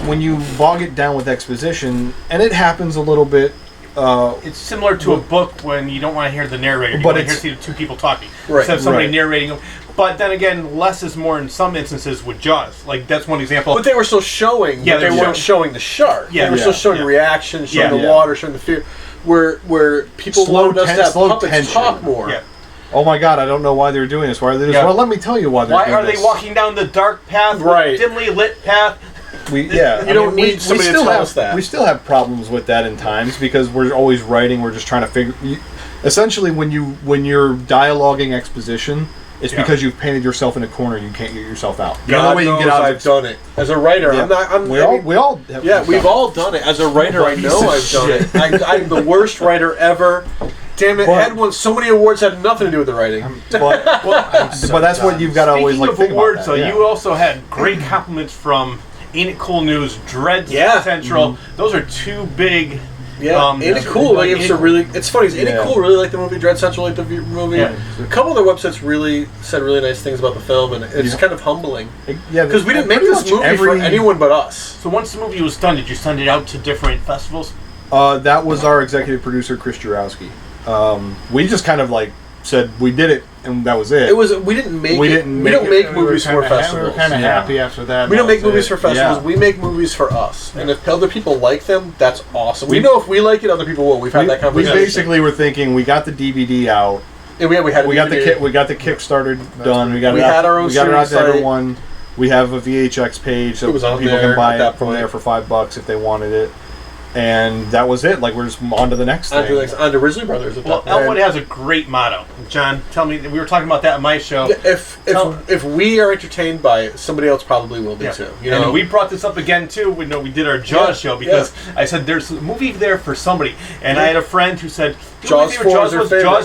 when you bog it down with exposition, and it happens a little bit. It's similar to a book when you don't want to hear the narrator. You want to hear the two people talking instead of somebody narrating. But then again, less is more in some instances with Jaws. Like, that's one example. But they were still showing. Yeah, they weren't showing the shark. Yeah, they were still showing reactions, showing the water, showing the fear. Where people wanted us to have puppets tension. talk more. Yeah. Oh my God! I don't know why they're doing this. Why are they? Well, let me tell you why they're doing this. Why are they walking down the dark path, dimly lit path? You don't need somebody to tell us that. We still have problems with that in times because we're always writing. We're just trying to figure. Essentially, when you're dialoguing exposition, it's because you've painted yourself in a corner. You can't get yourself out. The God only way you knows can get out I've done it as a writer. Yeah. We all have we've all done it as a writer. I know I've done it. I'm the worst writer ever. Damn it! Ed won so many awards had nothing to do with the writing. But that's what you've got to always like think awards, about. You also had great compliments from Ain't It Cool News, Dread Central. Mm-hmm. Those are two big. Yeah, Ain't It Cool? It's funny. Ain't It Cool really liked the movie? Dread Central liked the movie. Yeah. A couple of their websites really said really nice things about the film, and it's kind of humbling. Yeah, because we didn't make this movie for anyone but us. So once the movie was done, did you send it out to different festivals? That was our executive producer, Chris Jurowski. We just kind of like said we did it, and that was it. We don't make movies for festivals. We were kind of happy after that. We don't make movies for festivals. We make movies for us, and if other people like them, that's awesome. We know if we like it, other people will. We've had that conversation. We basically were thinking we got the DVD out. Yeah, we got the Kickstarter done. We had our own. We got it out to everyone. We have a VHX page so people can buy it from there for $5 if they wanted it. And that was it. Like, we're just on to the next thing. On to Risley Brothers. Well, Elmwood has a great motto. John, tell me, we were talking about that on my show. If we are entertained by it, somebody else probably will be too. You know? And we brought this up again too when we did our Jaws show because I said there's a movie there for somebody. And I had a friend who said Jaws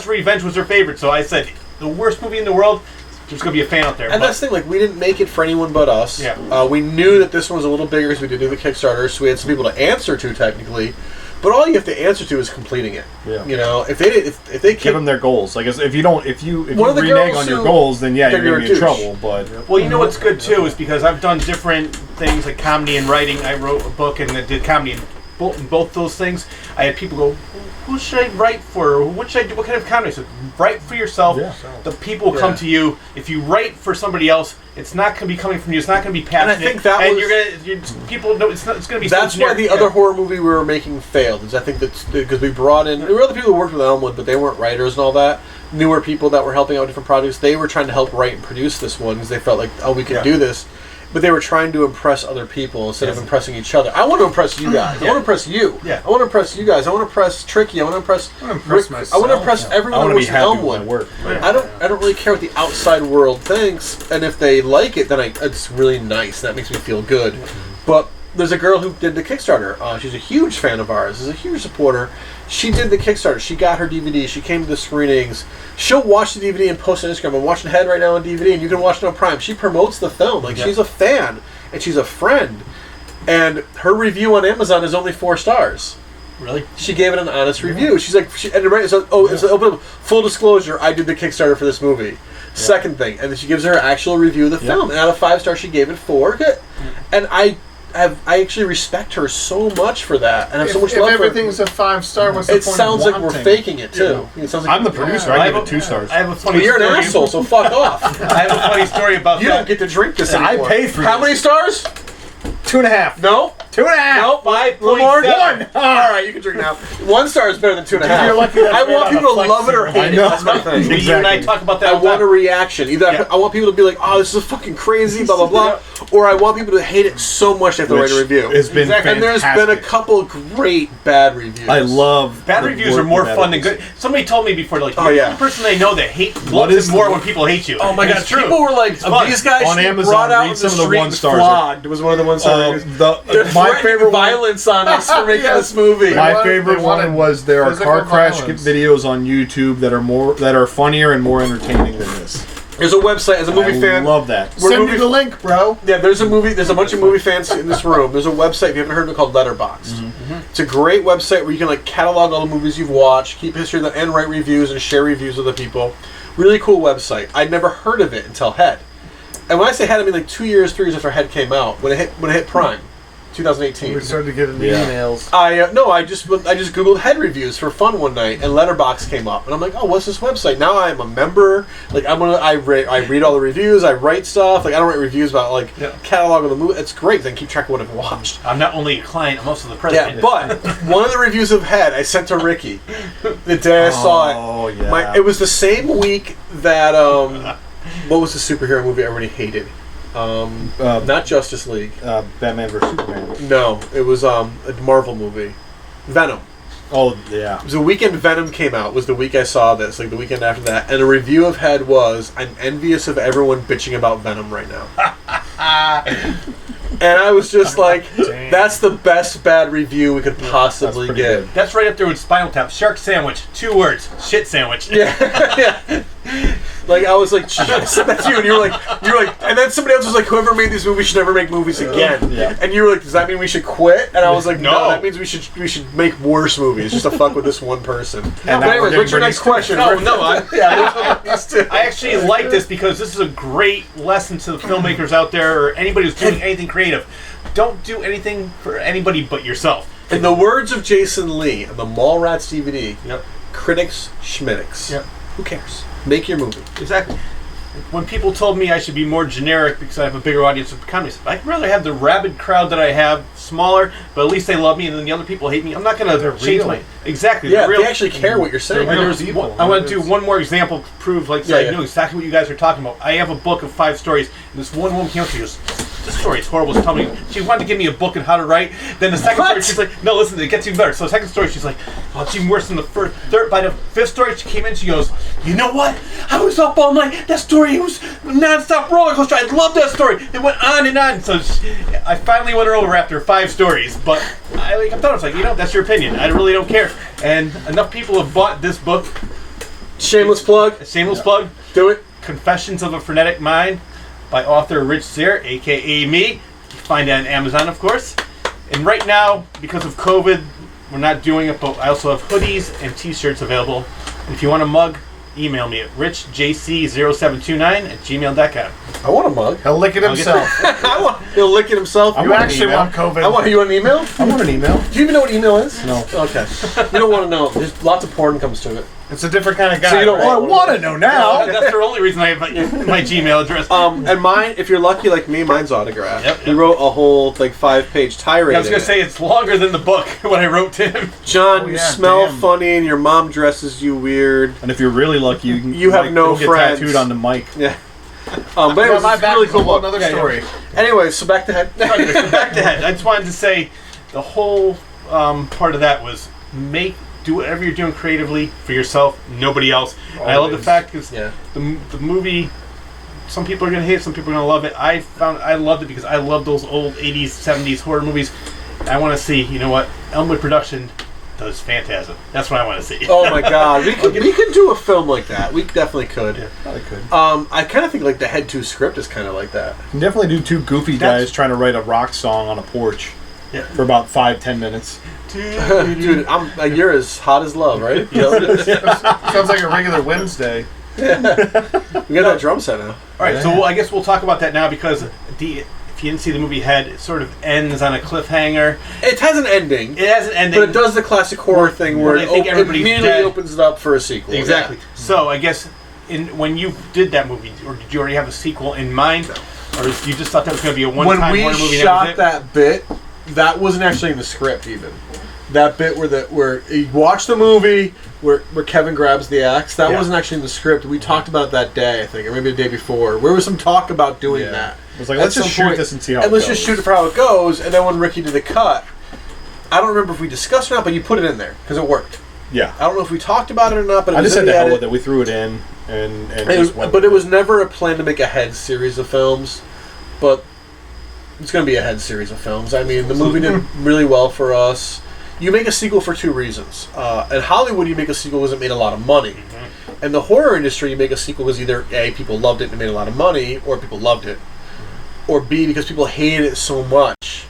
Revenge was her favorite. So I said, the worst movie in the world, there's going to be a fan out there. And that's the thing, like, we didn't make it for anyone but us. Yeah. We knew that this one was a little bigger because we did do the Kickstarter, so we had some people to answer to, technically. But all you have to answer to is completing it. Yeah. You know, if they give them their goals. Like, if you renege on your goals, then you're going to be in trouble. But well, you know what's good too is because I've done different things like comedy and writing. I wrote a book and I did comedy and both those things. I had people go, who should I write for? What should I do? What kind of comedy? I said, write for yourself. Yeah. The people will come to you. If you write for somebody else, it's not going to be coming from you. It's not going to be passionate. And I think that people know it's going to be. That's why the other horror movie we were making failed. Is I think that's because we brought in there were other people who worked with Elmwood, but they weren't writers and all that. Newer people that were helping out with different projects. They were trying to help write and produce this one because they felt like, we could do this. but they were trying to impress other people instead of impressing each other. I want to impress you guys. I want to impress you. Yeah. I want to impress you guys. I want to impress Tricky. I want to impress Rick. myself. I want to impress everyone I who want to works be in happy Elmwood. with my work. I don't really care what the outside world thinks, and if they like it, then it's really nice. That makes me feel good. But there's a girl who did the Kickstarter. She's a huge fan of ours. Is a huge supporter. She did the Kickstarter. She got her DVD. She came to the screenings. She'll watch the DVD and post on Instagram. I'm watching Head right now on DVD, and you can watch it on Prime. She promotes the film. Like, she's a fan, and she's a friend. And her review on Amazon is only 4 stars. Really? She gave it an honest review. She's like, full disclosure, I did the Kickstarter for this movie. Second thing, and then she gives her actual review of the film. And out of 5 stars, she gave it 4. And I actually respect her so much for that, and I have so much love for everything's a 5-star, what's the it point sounds of like we're wanting? faking it too. It sounds like I'm the producer. I give it 2 stars. I have a funny Well, you're an story. asshole, so fuck off. I have a funny story about You that. don't get to drink this I anymore. paid for How this. many stars? 2.5. No? 2.5. Nope. 5.7. Alright, you can drink now. 1 star is better than 2.5. You're lucky that's I made want out of people to love it or Flexi. hate it. That's my thing. You and I talk about that I all the want a time. reaction. Either I want people to be like, "Oh, this is fucking crazy," blah blah blah, or I want people to hate it so much they have to write a review. It's been fantastic. And there's been a couple great bad reviews. I love Bad the reviews work are more that fun than is. good. Somebody told me before, like, Oh, you're yeah. the person I know that loves is it more the- when people hate you. Oh my And god, it's true. people were like, fun. these guys On should be Amazon, brought out read in some the of the street and 1-stars. flogged. Was one of the ones. My They're favorite one. violence on us for making this movie. My favorite they one wanted was there are physical car crash violence. videos on YouTube that are funnier and more entertaining than this. There's a website as a movie I fan. love that. We're Send movie me the link, bro. Yeah, there's a bunch of movie fans in this room. There's a website, if you haven't heard of it, called Letterboxd. It's a great website where you can like catalog all the movies you've watched, keep history of them, and write reviews and share reviews with other people. Really cool website. I'd never heard of it until Head. And when I say Head, I mean like 2 years, 3 years after Head came out, when it hit Prime, 2018. We started getting the Yeah. emails. I just googled Head reviews for fun one night, and Letterboxd came up, and I'm like, oh, what's this website? Now I'm a member. Like I read all the reviews, I write stuff. Like I don't write reviews about like catalog of the movie. It's great. Then keep track of what I've watched. I'm not only a client, I'm also the Yeah, president. but one of the reviews of Head I sent to Ricky the day I saw it. Oh yeah. It was the same week that what was the superhero movie everybody hated? Not Justice League. Batman vs Superman. No, it was a Marvel movie. Venom. Oh yeah. It was the weekend Venom came out. Was the week I saw this, like the weekend after that. And a review of Head was, I'm envious of everyone bitching about Venom right now. And I was just like, that's the best bad review we could possibly pretty get. good. That's right up there with Spinal Tap. Shark sandwich. 2 words. Shit sandwich. Yeah. Like I was like, that's you, and you were like, and then somebody else was like, whoever made these movies should never make movies again. Yeah. And you were like, does that mean we should quit? And I was like, no, No. that means we should make worse movies just to fuck with this one person. now But we're anyways, getting what's your next question? No, I I actually like this because this is a great lesson to the filmmakers out there or anybody who's doing anything creative. Don't do anything for anybody but yourself. In the words of Jason Lee on the Mallrats DVD, Yep. critics schmitics. Yep. Who cares? Make your movie. Exactly. When people told me I should be more generic because I have a bigger audience of comedy, I'd rather have the rabid crowd that I have smaller, but at least they love me, and then the other people hate me. I'm not going to change real. my exactly. Yeah, they're real. they actually care what you're saying. And real there's people. one- I want to do one more example to prove, like, so Yeah, I yeah. knew exactly what you guys are talking about. I have a book of 5 stories, and this one woman came up to me and goes, this story is horrible. She's telling me she wanted to give me a book on how to write. Then the second story, she's like, no, listen, it gets even better. So the second story, she's like, oh, it's even worse than the first. By the 5th story, she came in, she goes, you know what? I was up all night. That story, it was a non-stop roller coaster. I love that story. It went on and on. So I finally won her over after 5 stories. But I thought it was like, that's your opinion. I really don't care. And enough people have bought this book. Shameless plug. Shameless plug. Do it. Confessions of a Frenetic Mind by author Rich Cyr, a.k.a. me. You can find it on Amazon, of course. And right now, because of COVID, we're not doing it, but I also have hoodies and t-shirts available. And if you want a mug, email me at richjc0729@gmail.com. I want a mug. He'll lick it himself. He'll lick it himself. You actually want COVID. You want an email? I want an email. Do you even know what email is? No. Okay. You don't want to know. There's lots of porn comes to it. It's a different kind of guy. So you don't right? I want to know now. That's the only reason I have my Gmail address. And mine, if you're lucky like me, mine's autographed. Yep, He wrote a whole 5-page tirade. I was going to say it's longer than the book when I wrote to him. John, you yeah, smell damn. funny, and your mom dresses you weird. And if you're really lucky, You have no you'll get friends. tattooed on the mic. Yeah. But it was my a back really is cool a whole book. other story. Anyway, so back to Head. Back to Head. I just wanted to say the whole part of that was do whatever you're doing creatively for yourself, nobody else. And I love the fact because the movie. Some people are gonna hate it, some people are gonna love it. I loved it because I love those old 80s, 70s horror movies. I want to see, you know what, Elmwood Production does Phantasm. That's what I want to see. Oh my god, we could do a film like that. We definitely could. Yeah, probably could. I kind of think like the Head 2 script is kind of like that. You can definitely do two goofy guys trying to write a rock song on a porch for about 5-10 minutes. Dude, you're as hot as love, right? Sounds like a regular Wednesday. We got that drum set now. All right, so I guess we'll talk about that now because if you didn't see the movie Head, it sort of ends on a cliffhanger. It has an ending. It has an ending. But it does the classic horror thing where it immediately opens it up for a sequel. Exactly. Yeah. So I guess when you did that movie, or did you already have a sequel in mind? Or you just thought that was going to be a one-time horror movie? When we shot that bit, that wasn't actually in the script even. That bit where you watch the movie where Kevin grabs the axe, that wasn't actually in the script. We talked about it that day, I think, or maybe the day before. There was some talk about doing that. It was like, let's just shoot this and see how it goes. Let's just shoot it for how it goes, and then when Ricky did the cut, I don't remember if we discussed it or not, but you put it in there, because it worked. Yeah. I don't know if we talked about it or not, but I just said the hell with it. We threw it in, and just went but it was never a plan to make a Head series of films, but it's going to be a Head series of films. I mean, the movie did really well for us. You make a sequel for two reasons. In Hollywood, you make a sequel because it made a lot of money. Mm-hmm. In the horror industry, you make a sequel because either A, people loved it and it made a lot of money, or people loved it. Or B, because people hated it so much,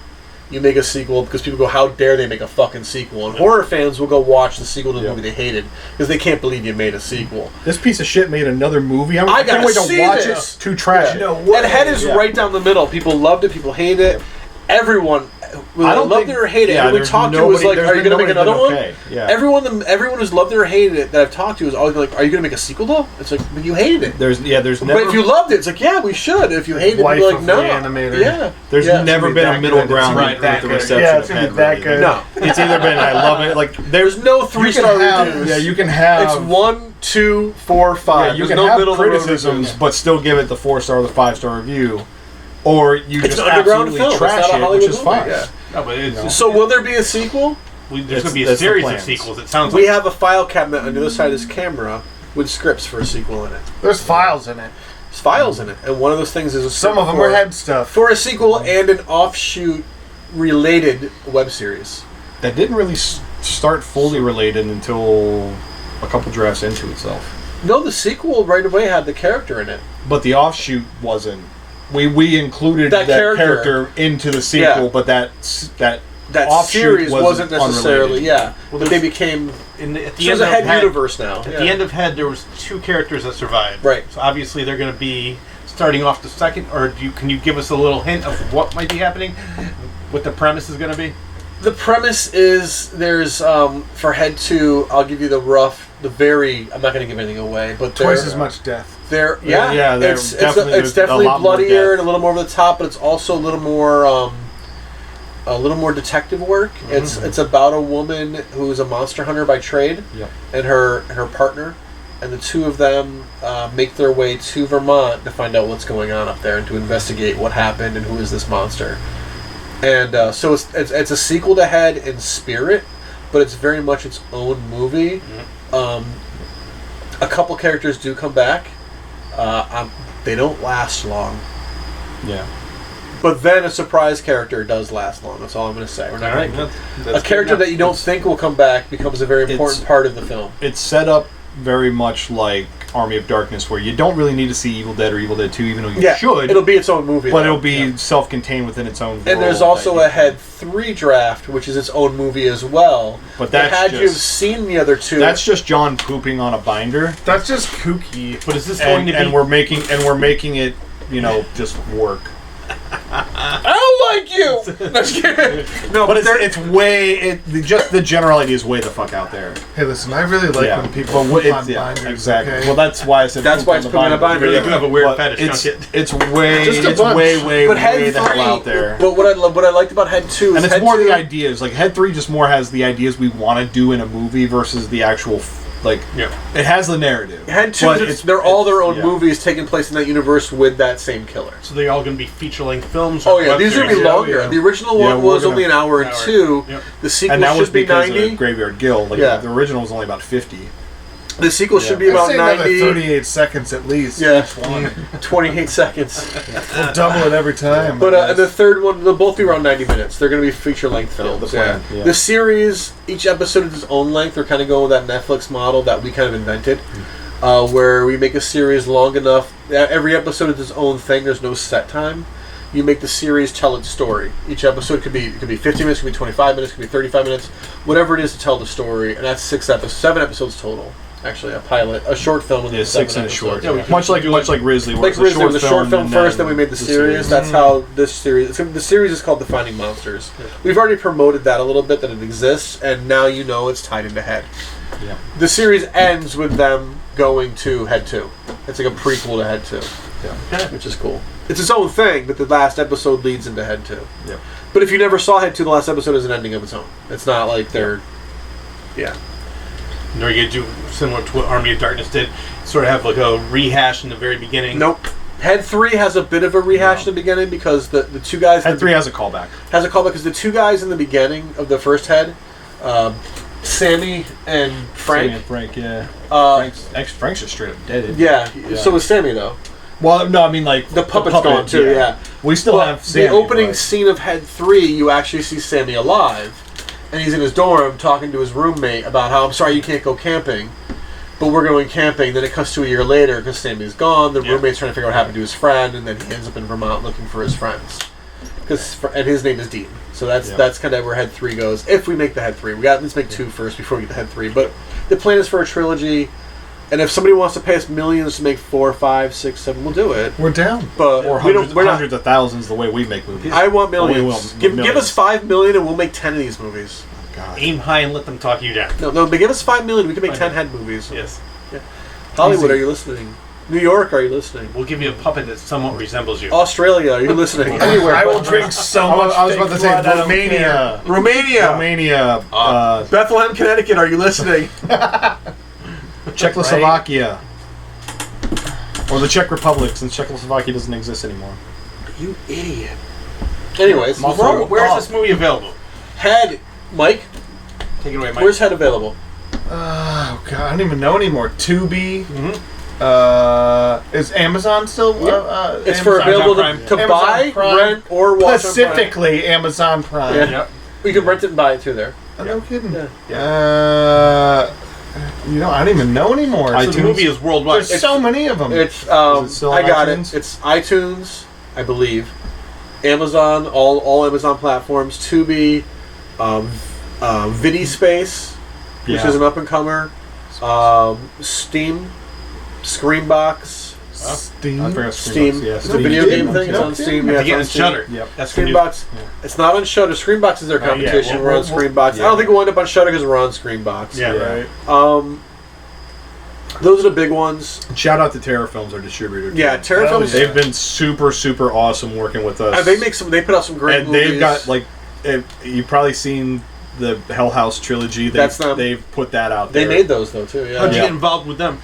you make a sequel because people go, how dare they make a fucking sequel? And horror fans will go watch the sequel to the movie they hated because they can't believe you made a sequel. This piece of shit made another movie. I can't wait to watch it. Too trash. Yeah. And Head is right down the middle. People loved it, people hated it. Everyone... I don't loved it or hated it. Everyone we talked to was like, "Are you going to make another one?" Yeah. Everyone who's loved it or hated it that I've talked to is always like, "Are you going to make a sequel though?" It's like, "But you hated it." There's never. But if you loved it, it's like, "Yeah, we should." If you hated it, you're like, "No." Yeah. There's never been a middle ground with the reception. Yeah, it's going to be that good. No, it's either been I love it. Like there's no 3-star reviews. Yeah, you can have. It's 1, 2, 4, 5. Yeah, you can have criticisms, but still give it the 4-star or the 5-star review. Or you just absolutely trash it, which is fine. Yeah. No, but so will there be a sequel? There's going to be a series of sequels. It sounds like we have a file cabinet on the other side of this camera with scripts for a sequel in it. There's files in it. There's files in it, and one of those things is some of them are Head stuff for a sequel and an offshoot related web series that didn't really start fully related until a couple drafts into itself. No, the sequel right away had the character in it, but the offshoot wasn't. We included that character into the sequel, but that series wasn't necessarily unrelated. but they became at the end of Head universe now. At the end of Head, there was 2 characters that survived. Right. So obviously they're going to be starting off the second. Or can you give us a little hint of what might be happening? What the premise is going to be? The premise is there's for Head 2. I'll give you the I'm not going to give anything away, but twice as much death. It's definitely bloodier and a little more over the top, but it's also a little more detective work. Mm-hmm. It's about a woman who's a monster hunter by trade, and her partner, and the two of them make their way to Vermont to find out what's going on up there and to investigate what happened and who is this monster. And so it's a sequel to Head in spirit, but it's very much its own movie. Mm-hmm. A couple characters do come back. They don't last long. Yeah. But then a surprise character does last long. That's all I'm going to say. We're not a character that you don't think will come back becomes a very important part of the film. It's set up very much like Army of Darkness, where you don't really need to see Evil Dead or Evil Dead 2, even though you should. It'll be its own movie. But it'll be self-contained within its own world. And there's also a Head 3 draft, which is its own movie as well. But that's had you have seen the other two... That's just John pooping on a binder. That's just kooky. But is this going to be... And we're making it, just work. I don't like you. No, just kidding. No, but it's way. Just the general idea is way the fuck out there. Hey, listen, I really like when people put on binders. Exactly. Okay? Well, that's why I said that's why it's put on a binder. You do have a weird fetish. It's way the hell out there. But what I liked about Head 2 is and it's more the ideas. Like Head 3 just more has the ideas we want to do in a movie versus the actual Like, it has the narrative. Head 2, they're all their own movies taking place in that universe with that same killer. So they're all going to be feature-length films? Oh, yeah, these are going to be longer. The original one was only an hour and 2. The sequel and that was should be because 90. of Graveyard Guild. Like, the original was only about 50. The sequel should be about 90. 38 seconds at least. Yeah, 28 seconds. We'll double it every time. But the third one, they'll both be around 90 minutes. They're going to be feature-length films. The series, each episode is its own length. They're kind of going with that Netflix model that we kind of invented, where we make a series long enough. Every episode is its own thing. There's no set time. You make the series tell its story. Each episode could be 50 minutes, could be 25 minutes, could be 35 minutes, whatever it is to tell the story. And that's 7 episodes total. Actually, a pilot, a short film, and 6 and a short. much like Risley, like Risley, was a short film first, then we made the series. That's how this series. The series is called The Finding Monsters. We've already promoted that a little bit, that it exists, and now you know it's tied into Head. Yeah. The series ends with them going to Head 2. It's like a prequel to Head 2, which is cool. It's its own thing, but the last episode leads into Head 2. Yeah. But if you never saw Head 2, the last episode is an ending of its own. It's not like they're, Nor you do similar to what Army of Darkness did, sort of have like a rehash in the very beginning. Nope. Head 3 has a bit of a rehash in the beginning because the two guys... Head 3 has a callback. Has a callback because the two guys in the beginning of the first Head, Sammy and Frank... Sammy and Frank, yeah. Frank's just straight up dead. Yeah, so was Sammy, though. Well, no, I mean, like... The puppet's gone, too, yeah. We still have Sammy. The opening scene of Head 3, you actually see Sammy alive. And he's in his dorm talking to his roommate about how, I'm sorry you can't go camping, but we're going camping. Then it cuts to a year later because Sammy's gone. The roommate's trying to figure out what happened to his friend, and then he ends up in Vermont looking for his friends. And his name is Dean. So that's kind of where Head 3 goes. If we make the Head 3. Let's make 2 first before we get to Head 3. But the plan is for a trilogy. And if somebody wants to pay us millions to make 4, 5, 6, 7, we'll do it. We're down. But or hundreds of thousands the way we make movies. I want millions. Give us $5 million and we'll make 10 of these movies. God. Aim high and let them talk you down. No, but give us $5 million. We can make 10 Head movies. Yes. Yeah. Hollywood, are you listening? New York, are you listening? We'll give you a puppet that somewhat resembles you. Australia, are you listening? Anywhere. I will drink so much. I was about to say Romania. Romania. Bethlehem, Connecticut, are you listening? Czechoslovakia. Or the Czech Republic, since Czechoslovakia doesn't exist anymore. You idiot. Anyways, where is this movie available? Head, Mike. Take it away, Mike. Where's Head available? Oh God, I don't even know anymore. Tubi. Is Amazon still? It's for available to buy, rent, or watch. Specifically, Amazon Prime. Yeah. Yep. You can rent it and buy it too there. Oh, no kidding. Yeah. I don't even know anymore. So the movie is worldwide. There's so many of them. It's still I got iTunes? it. It's iTunes, I believe. Amazon, all Amazon platforms. Tubi, VidiSpace, which is an up and comer. Steam, Screenbox. Steam. I forgot Steam. Yeah, It's a video game thing. It's on Steam. Yeah, it's on Shudder. Yep. That's Screenbox. It's not on Shudder. Screenbox is their competition. We're on Screenbox. I don't think we'll end up on Shudder because we're on Screenbox. Yeah, right. Those are the big ones. Shout out to Terror Films, our distributor. Yeah, Terror Films. They've been super, super awesome working with us. They put out some great movies. They've got you've probably seen the Hell House trilogy. They've put that out there. They made those though too. Yeah. How'd you get involved with them?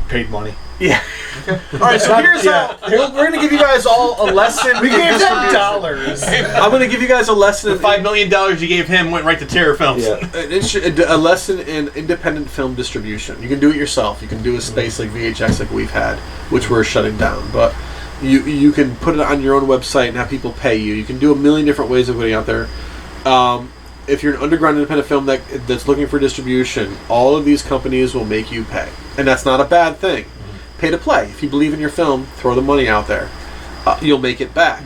Paid money. Yeah. Okay. All right. So here's we're going to give you guys all a lesson. We gave them dollars. I'm going to give you guys a lesson. The $5 million you gave him went right to Terror Films. Yeah. A lesson in independent film distribution. You can do it yourself. You can do a space like VHX, like we've had, which we're shutting down. But you can put it on your own website and have people pay you. You can do a million different ways of getting out there. If you're an underground independent film that's looking for distribution, all of these companies will make you pay, and that's not a bad thing. Pay to play. If you believe in your film, throw the money out there. You'll make it back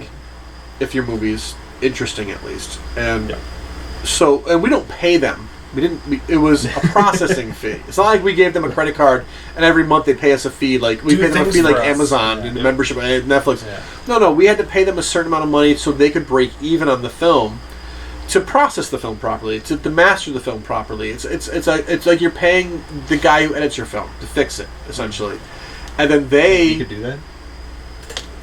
if your movie's interesting, at least. And and we don't pay them. It was a processing fee. It's not like we gave them a credit card and every month they pay us a fee. Like we pay them a fee like Amazon and the membership at Netflix. Yeah. No. We had to pay them a certain amount of money so they could break even on the film, to process the film properly, to master the film properly. It's like you're paying the guy who edits your film to fix it, essentially. And then You could do that?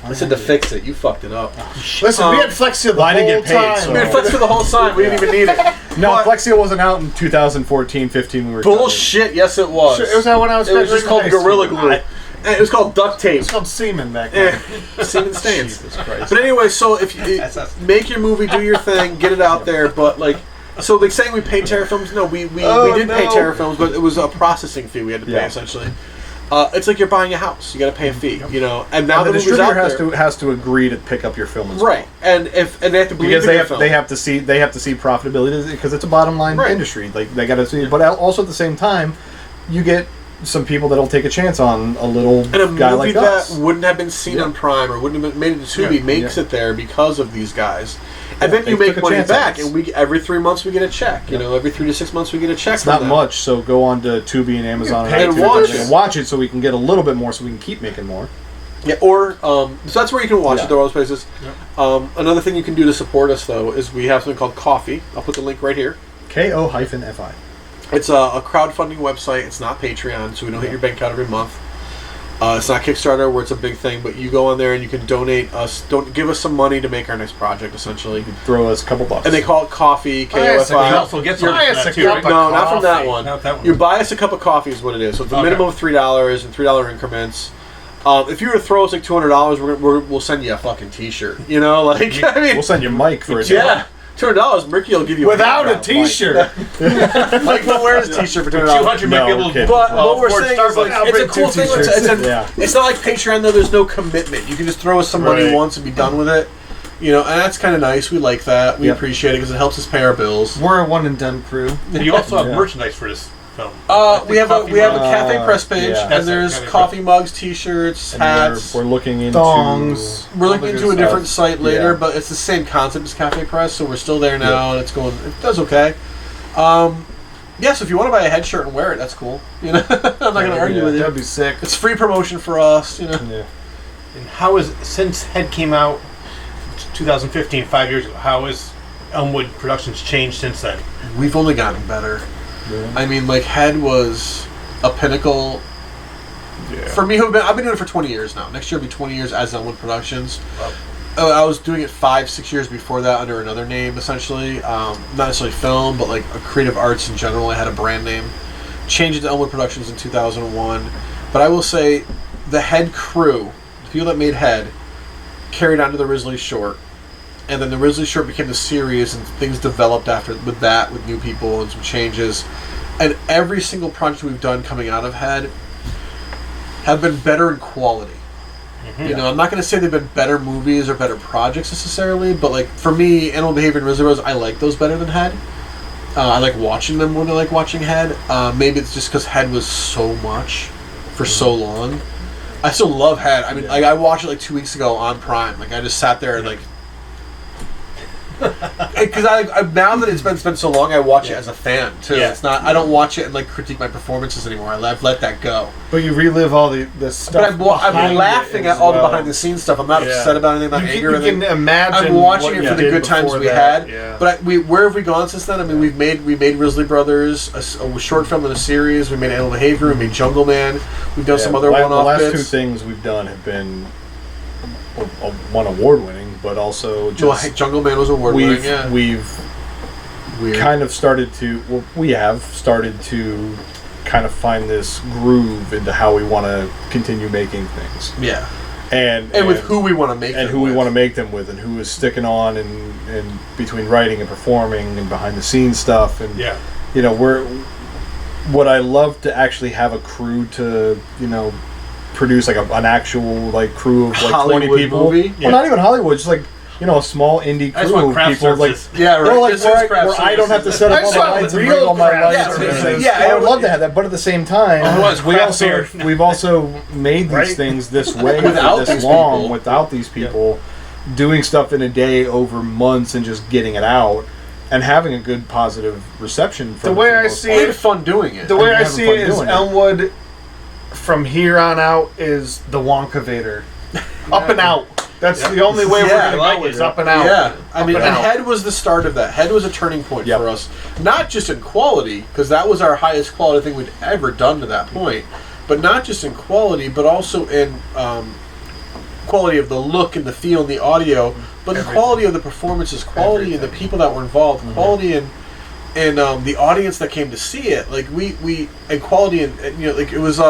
I said to fix it. You fucked it up. Listen, we had Flexi the whole time. We had Flexi the whole time. We didn't even need it. No, Flex Seal wasn't out in 2014, 15. We were Bullshit. Yes, it was. It was out when I was. It was just called Gorilla Glue. And it was called duct tape. It's called semen back then. Semen stains. Jesus Christ. But anyway, so if you make your movie, do your thing, get it out there. But like, so like saying we paid Terrafilms, no, we did pay Terrafilms, but it was a processing fee we had to pay essentially. It's like you're buying a house; you got to pay a fee, you know. And now the movie's out distributor has to agree to pick up your film as right? well. And they have to believe because in your film. they have to see profitability because it's a bottom line industry. Like they got to see, but also at the same time, you get some people that'll take a chance on a little guy like us. That wouldn't have been seen on Prime or wouldn't have been made into Tubi makes it there because of these guys. And then you make money back, and every 3 months we get a check. You know, every 3 to 6 months we get a check. It's not much, so go on to Tubi and Amazon and watch it, so we can get a little bit more, so we can keep making more. Yeah, or so that's where you can watch it. There are those places. Another thing you can do to support us though is we have something called Coffee. I'll put the link right here. KO-FI. It's a crowdfunding website. It's not Patreon, so we don't hit your bank account every month. It's not Kickstarter, where it's a big thing, but you go on there and you can donate us. Don't give us some money to make our next project. Essentially, throw us a couple bucks, and they call it Coffee. KOFI. You also get some No, not from that one. Not that one. You buy us a cup of coffee is what it is. So it's a minimum of $3 in $3 increments. If you were to throw us like $200, we'll send you a fucking T-shirt. You know, like I mean, we'll send you Mike for it. Yeah. $200, Ricky will give you without a T-shirt. Mike will wear his T-shirt for $200. 200 might be able to. But what we're saying is like it's a cool thing. It's not like Patreon though. There's no commitment. You can just throw us some money once and be done with it. You know, and that's kind of nice. We like that. We appreciate it because it helps us pay our bills. We're a one and done crew. You also have merchandise for this film. We have a cafe press page, and there's coffee mugs, T-shirts, hats. We're looking into thongs. We're looking into a different site later, but it's the same concept as Cafe Press, so we're still there now, and it does okay. So if you want to buy a head shirt and wear it, that's cool. You know, I'm not going to argue with you. That'd be sick. It's free promotion for us. You know. Yeah. And how is since Head came out, 2015, 5 years ago? How has Elmwood Productions changed since then? We've only gotten better. Yeah. I mean, like Head was a pinnacle. Yeah. For me, I've been doing it for 20 years now. Next year will be 20 years as Elmwood Productions. Wow. I was doing it 5-6 years before that under another name, essentially. Not necessarily film, but like a creative arts in general. I had a brand name. Changed it to Elmwood Productions in 2001. But I will say, the Head crew, the people that made Head, carried on to the Risley Short. And then the Risley Short became the series, and things developed after with that, with new people and some changes. And every single project we've done coming out of Head have been better in quality. Mm-hmm. You know, I'm not going to say they've been better movies or better projects necessarily, but like for me, Animal Behavior and Risley Rose, I like those better than Head. I like watching them more than I like watching Head. Maybe it's just because Head was so much for so long. I still love Head. I mean, like I watched it like 2 weeks ago on Prime. Like I just sat there and like. Because now that it's been spent so long, I watch it as a fan too. Yeah. It's not. I don't watch it and like critique my performances anymore. I've let that go. But you relive all the stuff. But I'm laughing at all the behind the scenes stuff. I'm not upset about anything. About anger. You can imagine. I'm watching it for the good times we had. Yeah. But where have we gone since then? I mean, we made Risley Brothers, a short film and a series. We made Animal Behavior. We made Jungle Man. We've done some other one-off bits. The last two things we've done have been one award-winning. But also, just Jungle Man was award-winning. Yeah. We've kind of started to. Well, we have started to kind of find this groove into how we want to continue making things. Yeah. And with who we want to make them and who we want to make them with, and who is sticking on, and between writing and performing and behind the scenes stuff, and you know, what I love to actually have a crew to produce like an actual like crew of like Hollywood 20 people. Movie? Well, not even Hollywood, just like a small indie crew of people like where I don't have to set up all the lights and bring all my lights and everything. I would love to have that, but at the same time, we've also made these things this way without this long without these people doing stuff in a day over months and just getting it out. And having a good positive reception from the way I see it, fun doing it. The way I see it is Elmwood. From here on out is the Wonkavator. Up and out. That's the only way we're going to go is up and out. Yeah. I mean, and Head was the start of that. Head was a turning point for us. Not just in quality, because that was our highest quality thing we'd ever done to that point. But not just in quality, but also in quality of the look and the feel and the audio, but the quality of the performances, quality in the people that were involved, quality in the audience that came to see it, like we and quality and like it was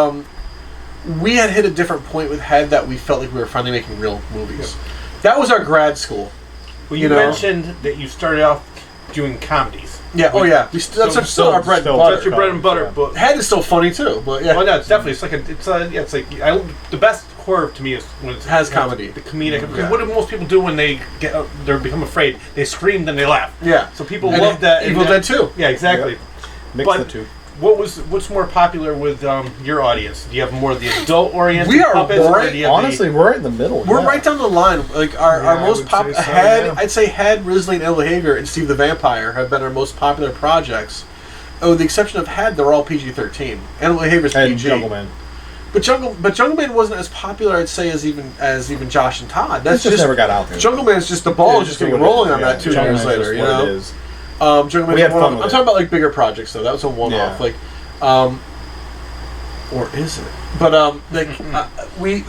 we had hit a different point with Head that we felt like we were finally making real movies. That was our grad school. Well, you mentioned that you started off doing comedies. Yeah. That's still our bread and butter. That's your bread and butter. But Head is still funny too. But yeah. Well, no, it's definitely. It's like the best horror to me is when it has comedy. The comedic. Because what do most people do when they become afraid? They scream, then they laugh. Yeah. So people love that. Evil Dead 2. Yeah, exactly. Yep. Mix the two. What's more popular with your audience? Do you have more of the adult-oriented We are puppets? Honestly, we're right in the middle. We're right down the line. Like our most popular I'd say Head, Risley, and Ill Behavior, and Steve the Vampire have been our most popular projects. Oh, with the exception of Head, they're all PG-13. Animal Behavior's PG. And Jungle Man. But Jungle Man wasn't as popular, I'd say, as even Josh and Todd. That's just never got out there. Jungle Man's just the ball is just getting rolling on that 2 years later. You know, it is. Jungle Man. We had fun with I'm talking about like bigger projects though. That was a one-off. Like, or is it? But we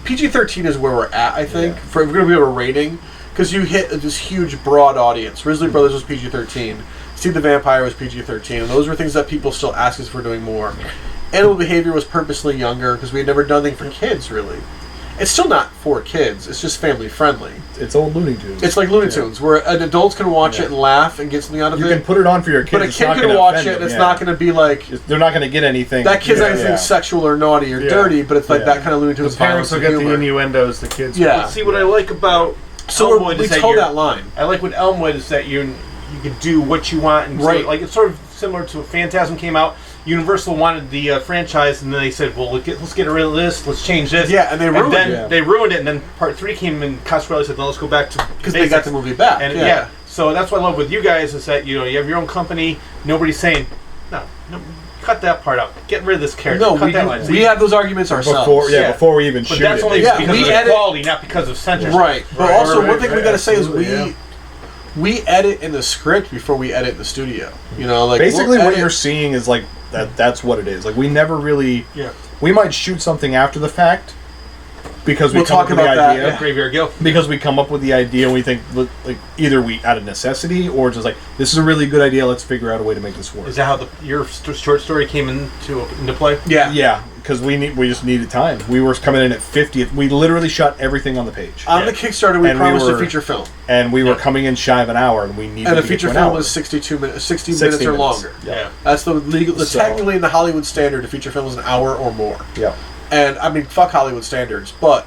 PG-13 is where we're at. I think for we're gonna be able to rating because you hit this huge broad audience. Risley Brothers was PG-13. Steve the Vampire was PG-13, and those were things that people still ask us for doing more. Animal Behavior was purposely younger because we had never done anything for kids, really. It's still not for kids. It's just family friendly. It's old Looney Tunes. It's like Looney Tunes, where an adults can watch it and laugh and get something out of it. You can put it on for your kids. But a kid can watch it, and it's not going to be like... They're not going to get anything. That kid's not anything sexual or naughty or dirty, but it's like that kind of Looney Tunes. The parents will get the innuendos, the kids... Yeah. See, what I like about Elmwood is we told that line. I like what Elmwood is that you can do what you want. And right. Like, it's sort of similar to Phantasm came out. Universal wanted the franchise, and then they said, "Well, let's get rid of this. Let's change this." Yeah, and they ruined it. They ruined it, and then Part 3 came, and Coscarelli said, "No, let's go back to because they got the movie back." And so that's what I love with you guys is that you have your own company. Nobody's saying, "No, cut that part out. Get rid of this character." No, cut that line. we have those arguments ourselves. Before we even shoot it. But that's only because of the quality, not because of censorship. Right. But also, one thing we got to say is we edit in the script before we edit in the studio. You know, like basically what you're seeing is like that's what it is. Like we never really we might shoot something after the fact because we come up with the idea. Graveyard Guild. Because we come up with the idea and we think like either we out of necessity or just like this is a really good idea, let's figure out a way to make this work. Is that how your short story came into play? Yeah, because we just needed time. We were coming in at 50th. We literally shot everything on the page. On the Kickstarter, we promised a feature film, and we were coming in shy of an hour, and we needed. And a feature film was 60 minutes or longer. Yeah, that's the legal. Technically, in the Hollywood standard, a feature film is an hour or more. Yeah, and I mean, fuck Hollywood standards, but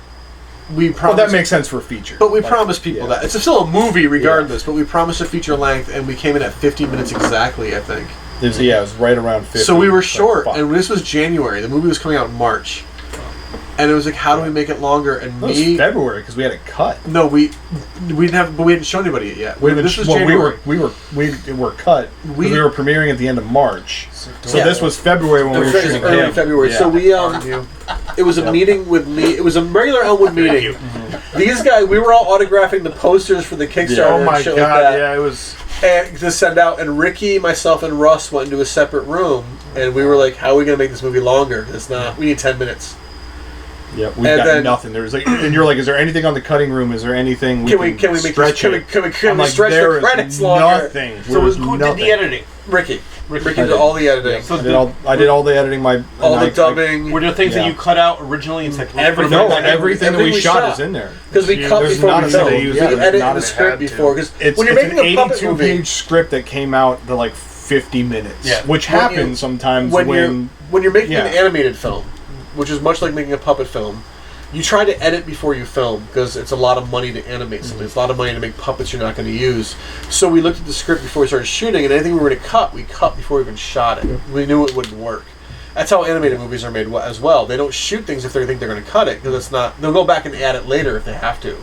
we promised. Well, that makes sense for a feature. But we promised people that it's still a movie, regardless. But we promised a feature length, and we came in at 50 minutes exactly. I think. It was right around 50. So we were short, and this was January. The movie was coming out in March, and it was like, how do we make it longer? And it was February because we had it cut. No, we didn't have, but we hadn't shown anybody it yet. This was January. We were cut. We were premiering at the end of March. So this was February when we were shooting. Early February. So we it was a meeting with me. It was a regular Elmwood meeting. These guys, we were all autographing the posters for the Kickstarter. Oh my god! Yeah, it was. And to send out, and Ricky, myself, and Russ went into a separate room, and we were like, "How are we going to make this movie longer? It's not. We need 10 minutes." Yeah, we got nothing. There was like, and you're like, "Is there anything on the cutting room? Is there anything we can we stretch make it?" Can we stretch the credits longer? Nothing. So who did the editing? Ricky did all the editing. Yeah, so I did all the editing. All the dubbing. Were there things that you cut out originally and said everything that we shot is in there because we cut before we filmed. We edited the script before because when you're making a puppet movie, 82-page script that came out to like 50 minutes, which happens sometimes when you're making an animated film, which is much like making a puppet film. You try to edit before you film because it's a lot of money to animate something. It's a lot of money to make puppets you're not going to use. So we looked at the script before we started shooting, and anything we were going to cut, we cut before we even shot it. We knew it wouldn't work. That's how animated movies are made as well. They don't shoot things if they think they're going to cut it because it's not. They'll go back and add it later if they have to.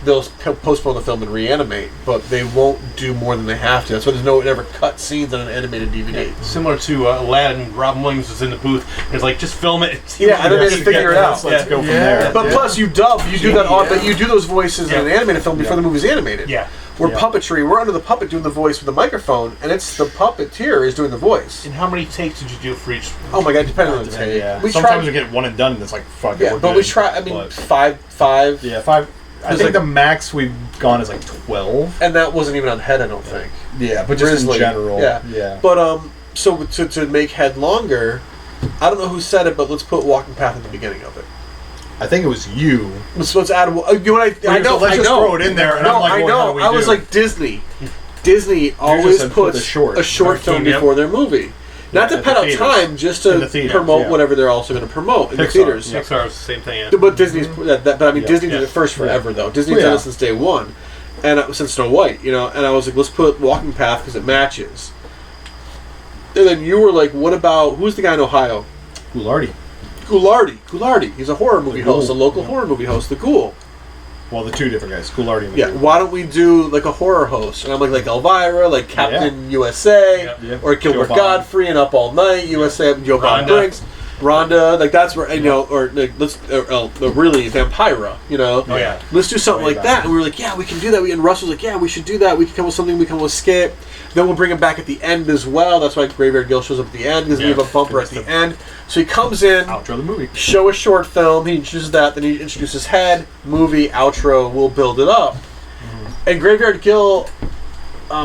They'll postpone the film and reanimate, but they won't do more than they have to. That's why there's no ever cut scenes on an animated DVD. Yeah. Similar to Aladdin, Robin Williams was in the booth. It's like, just film it. And then they figure it out. Let's go from there. But plus, you dub. You do that. But you do those voices in an animated film before the movie's animated. Yeah. We're puppetry. We're under the puppet doing the voice with the microphone, and it's the puppeteer is doing the voice. And how many takes did you do for each? Oh my god, depending on the take. Yeah. Sometimes we get one and done, and it's like fuck it. Yeah, but we try. I mean, five. Yeah, five. I think the max we've gone is like 12. And that wasn't even on Head, I don't think. Yeah, but just Grizzly, in general. Yeah. But, so to make Head longer, I don't know who said it, but let's put Walking Path at the beginning of it. I think it was you. Let's add. You know what I know. Let's just throw it in there. And I'm like, I well, know. how do we I was do? like Disney. Disney always puts a short film before their movie. Not to pet out time, just to promote whatever they're also going to promote in the theaters. Pixar is the same thing. But Disney's, but I mean, Disney did it first forever though. Disney's done it since day one, and since Snow White, you know. And I was like, let's put Walking Path because it matches. And then you were like, what about who's the guy in Ohio? Goulardi. He's a horror movie host, a local horror movie host. The Ghoul. Well, the two different guys, Goulardi and the Ghoul. Why don't we do like a horror host? And I'm like Elvira, like Captain USA, or Gilbert Godfrey and Up All Night USA, Joe Bob Briggs, Rhonda. Like that's where, you know, or like, let's really Vampira, you know. Oh yeah. Let's do something like that. And we were like, yeah, we can do that. And Russ was like, yeah, we should do that. We can come with something. We come with skit. Then we'll bring him back at the end as well. That's why Graveyard Gill shows up at the end because we have a bumper at the end. So he comes in, outro the movie, show a short film. He introduces that, then he introduces Head, movie, outro. We'll build it up. And Graveyard Gill,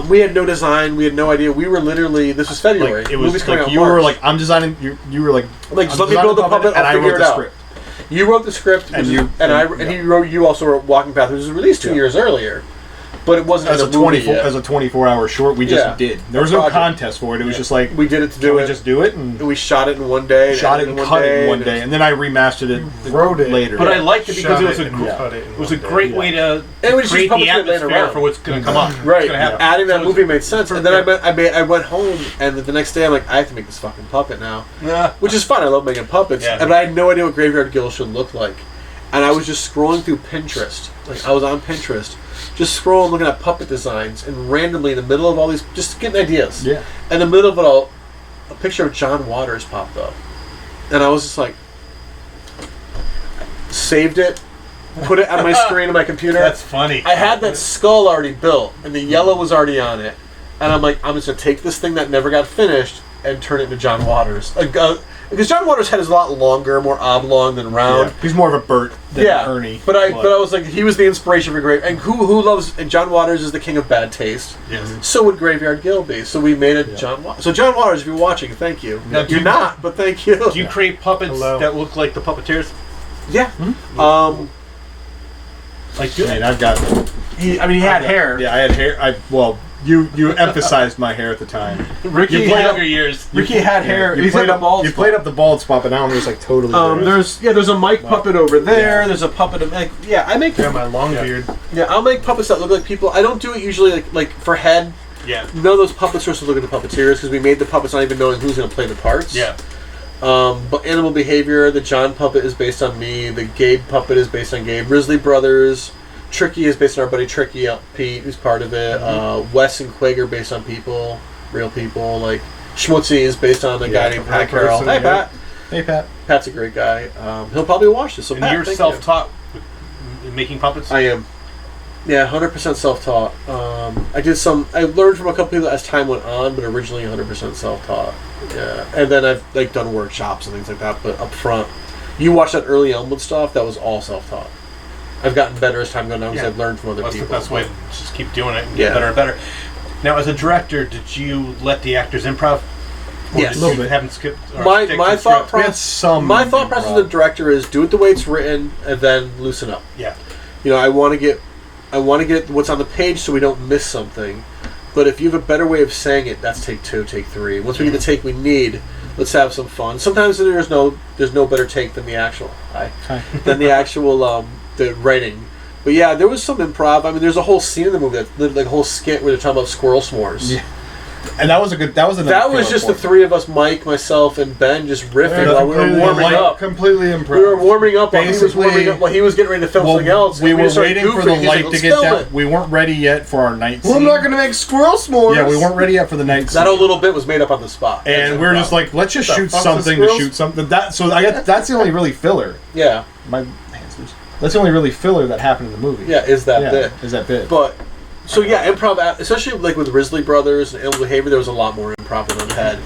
we had no design. We had no idea. We were literally, this was February. Like, it was like you were like, I'm designing. You were like just let me build the puppet. I'll figure it out. You wrote the script, and he wrote. You also wrote Walking Path, which was released 2 years earlier. But it wasn't as a 24-hour short. We just did. There was no contest for it. It was just like we did it to do it. We just do it, and we shot it in one day. Shot it and cut it in one day, and then I remastered it, wrote it later. But I liked it because it was a great way to create the atmosphere for what's going to come up. Right. Adding that movie made sense, and then I went home, and the next day I'm like, I have to make this fucking puppet now, which is fun. I love making puppets, and I had no idea what Graveyard Gill should look like, and I was just scrolling through Pinterest. Like I was on Pinterest. Just scrolling, looking at puppet designs, and randomly in the middle of all these, just getting ideas. Yeah. In the middle of it all, a picture of John Waters popped up, and I was just like, saved it, put it on my screen on my computer. That's funny. I had that skull already built, and the yellow was already on it, and I'm like, I'm just gonna take this thing that never got finished and turn it into John Waters. Because John Waters' head is a lot longer, more oblong than round. Yeah. He's more of a Bert than Ernie. But I was like, he was the inspiration for Graveyard. And who loves? And John Waters is the king of bad taste. Yes. So would Graveyard Gill be. So we made it John Waters. So John Waters, if you're watching, thank you. Now, you're not, but thank you. Do you create puppets that look like the puppeteers? Yeah. I've got. He had hair. Yeah, I had hair. You emphasized my hair at the time. Ricky had years. Ricky had hair. You played up the bald spot, but now I'm just like totally. There's a Mike puppet over there. Yeah. There's a puppet of I make. Yeah, my long beard. Yeah, I'll make puppets that look like people. I don't do it usually like for Head. Yeah. None of those puppets are supposed to look at the puppeteers because we made the puppets not even knowing who's going to play the parts. Yeah. But Animal Behavior, the John puppet is based on me. The Gabe puppet is based on Gabe. Risley Brothers. Tricky is based on our buddy Tricky, Pete, who's part of it. Wes and Quig are based on people, real people. Like Schmutzy is based on a guy named Pat Carroll. Hey, Pat. Hey, Pat. Pat's a great guy. He'll probably watch this. So and Pat, you're self-taught in making puppets? I am. Yeah, 100% self-taught. I learned from a couple people as time went on, but originally 100% self-taught. Yeah, and then I've done workshops and things like that. But up front, you watch that early Elmwood stuff. That was all self-taught. I've gotten better as time goes on because I've learned from other people. That's the best way. Just keep doing it and get better and better. Now, as a director, did you let the actors improv? Yes, a little bit. Haven't skipped. My thought process as a director is do it the way it's written and then loosen up. Yeah. You know, I want to get what's on the page so we don't miss something. But if you have a better way of saying it, that's take 2, take 3. Once we get the take we need, let's have some fun. Sometimes there's no better take than the actual the writing. But yeah, there was some improv. I mean, there's a whole scene in the movie, like a whole skit where they're talking about squirrel s'mores. Yeah. And that was just the three of us, Mike, myself, and Ben, just riffing while we were warming up. Completely improv. We were warming up while he was warming up while he was getting ready to film something else. We were waiting for the light to get down. We weren't ready yet for our night scene. I'm not going to make squirrel s'mores. Yeah, we weren't ready yet for the night scene. That whole little bit was made up on the spot. And we were just like, let's just shoot something to shoot something. That's the only really filler. Yeah. That's the only really filler that happened in the movie. Yeah, is that bit. But, so yeah, improv, especially like with Risley Brothers and Animal Behavior, there was a lot more improv than on Head.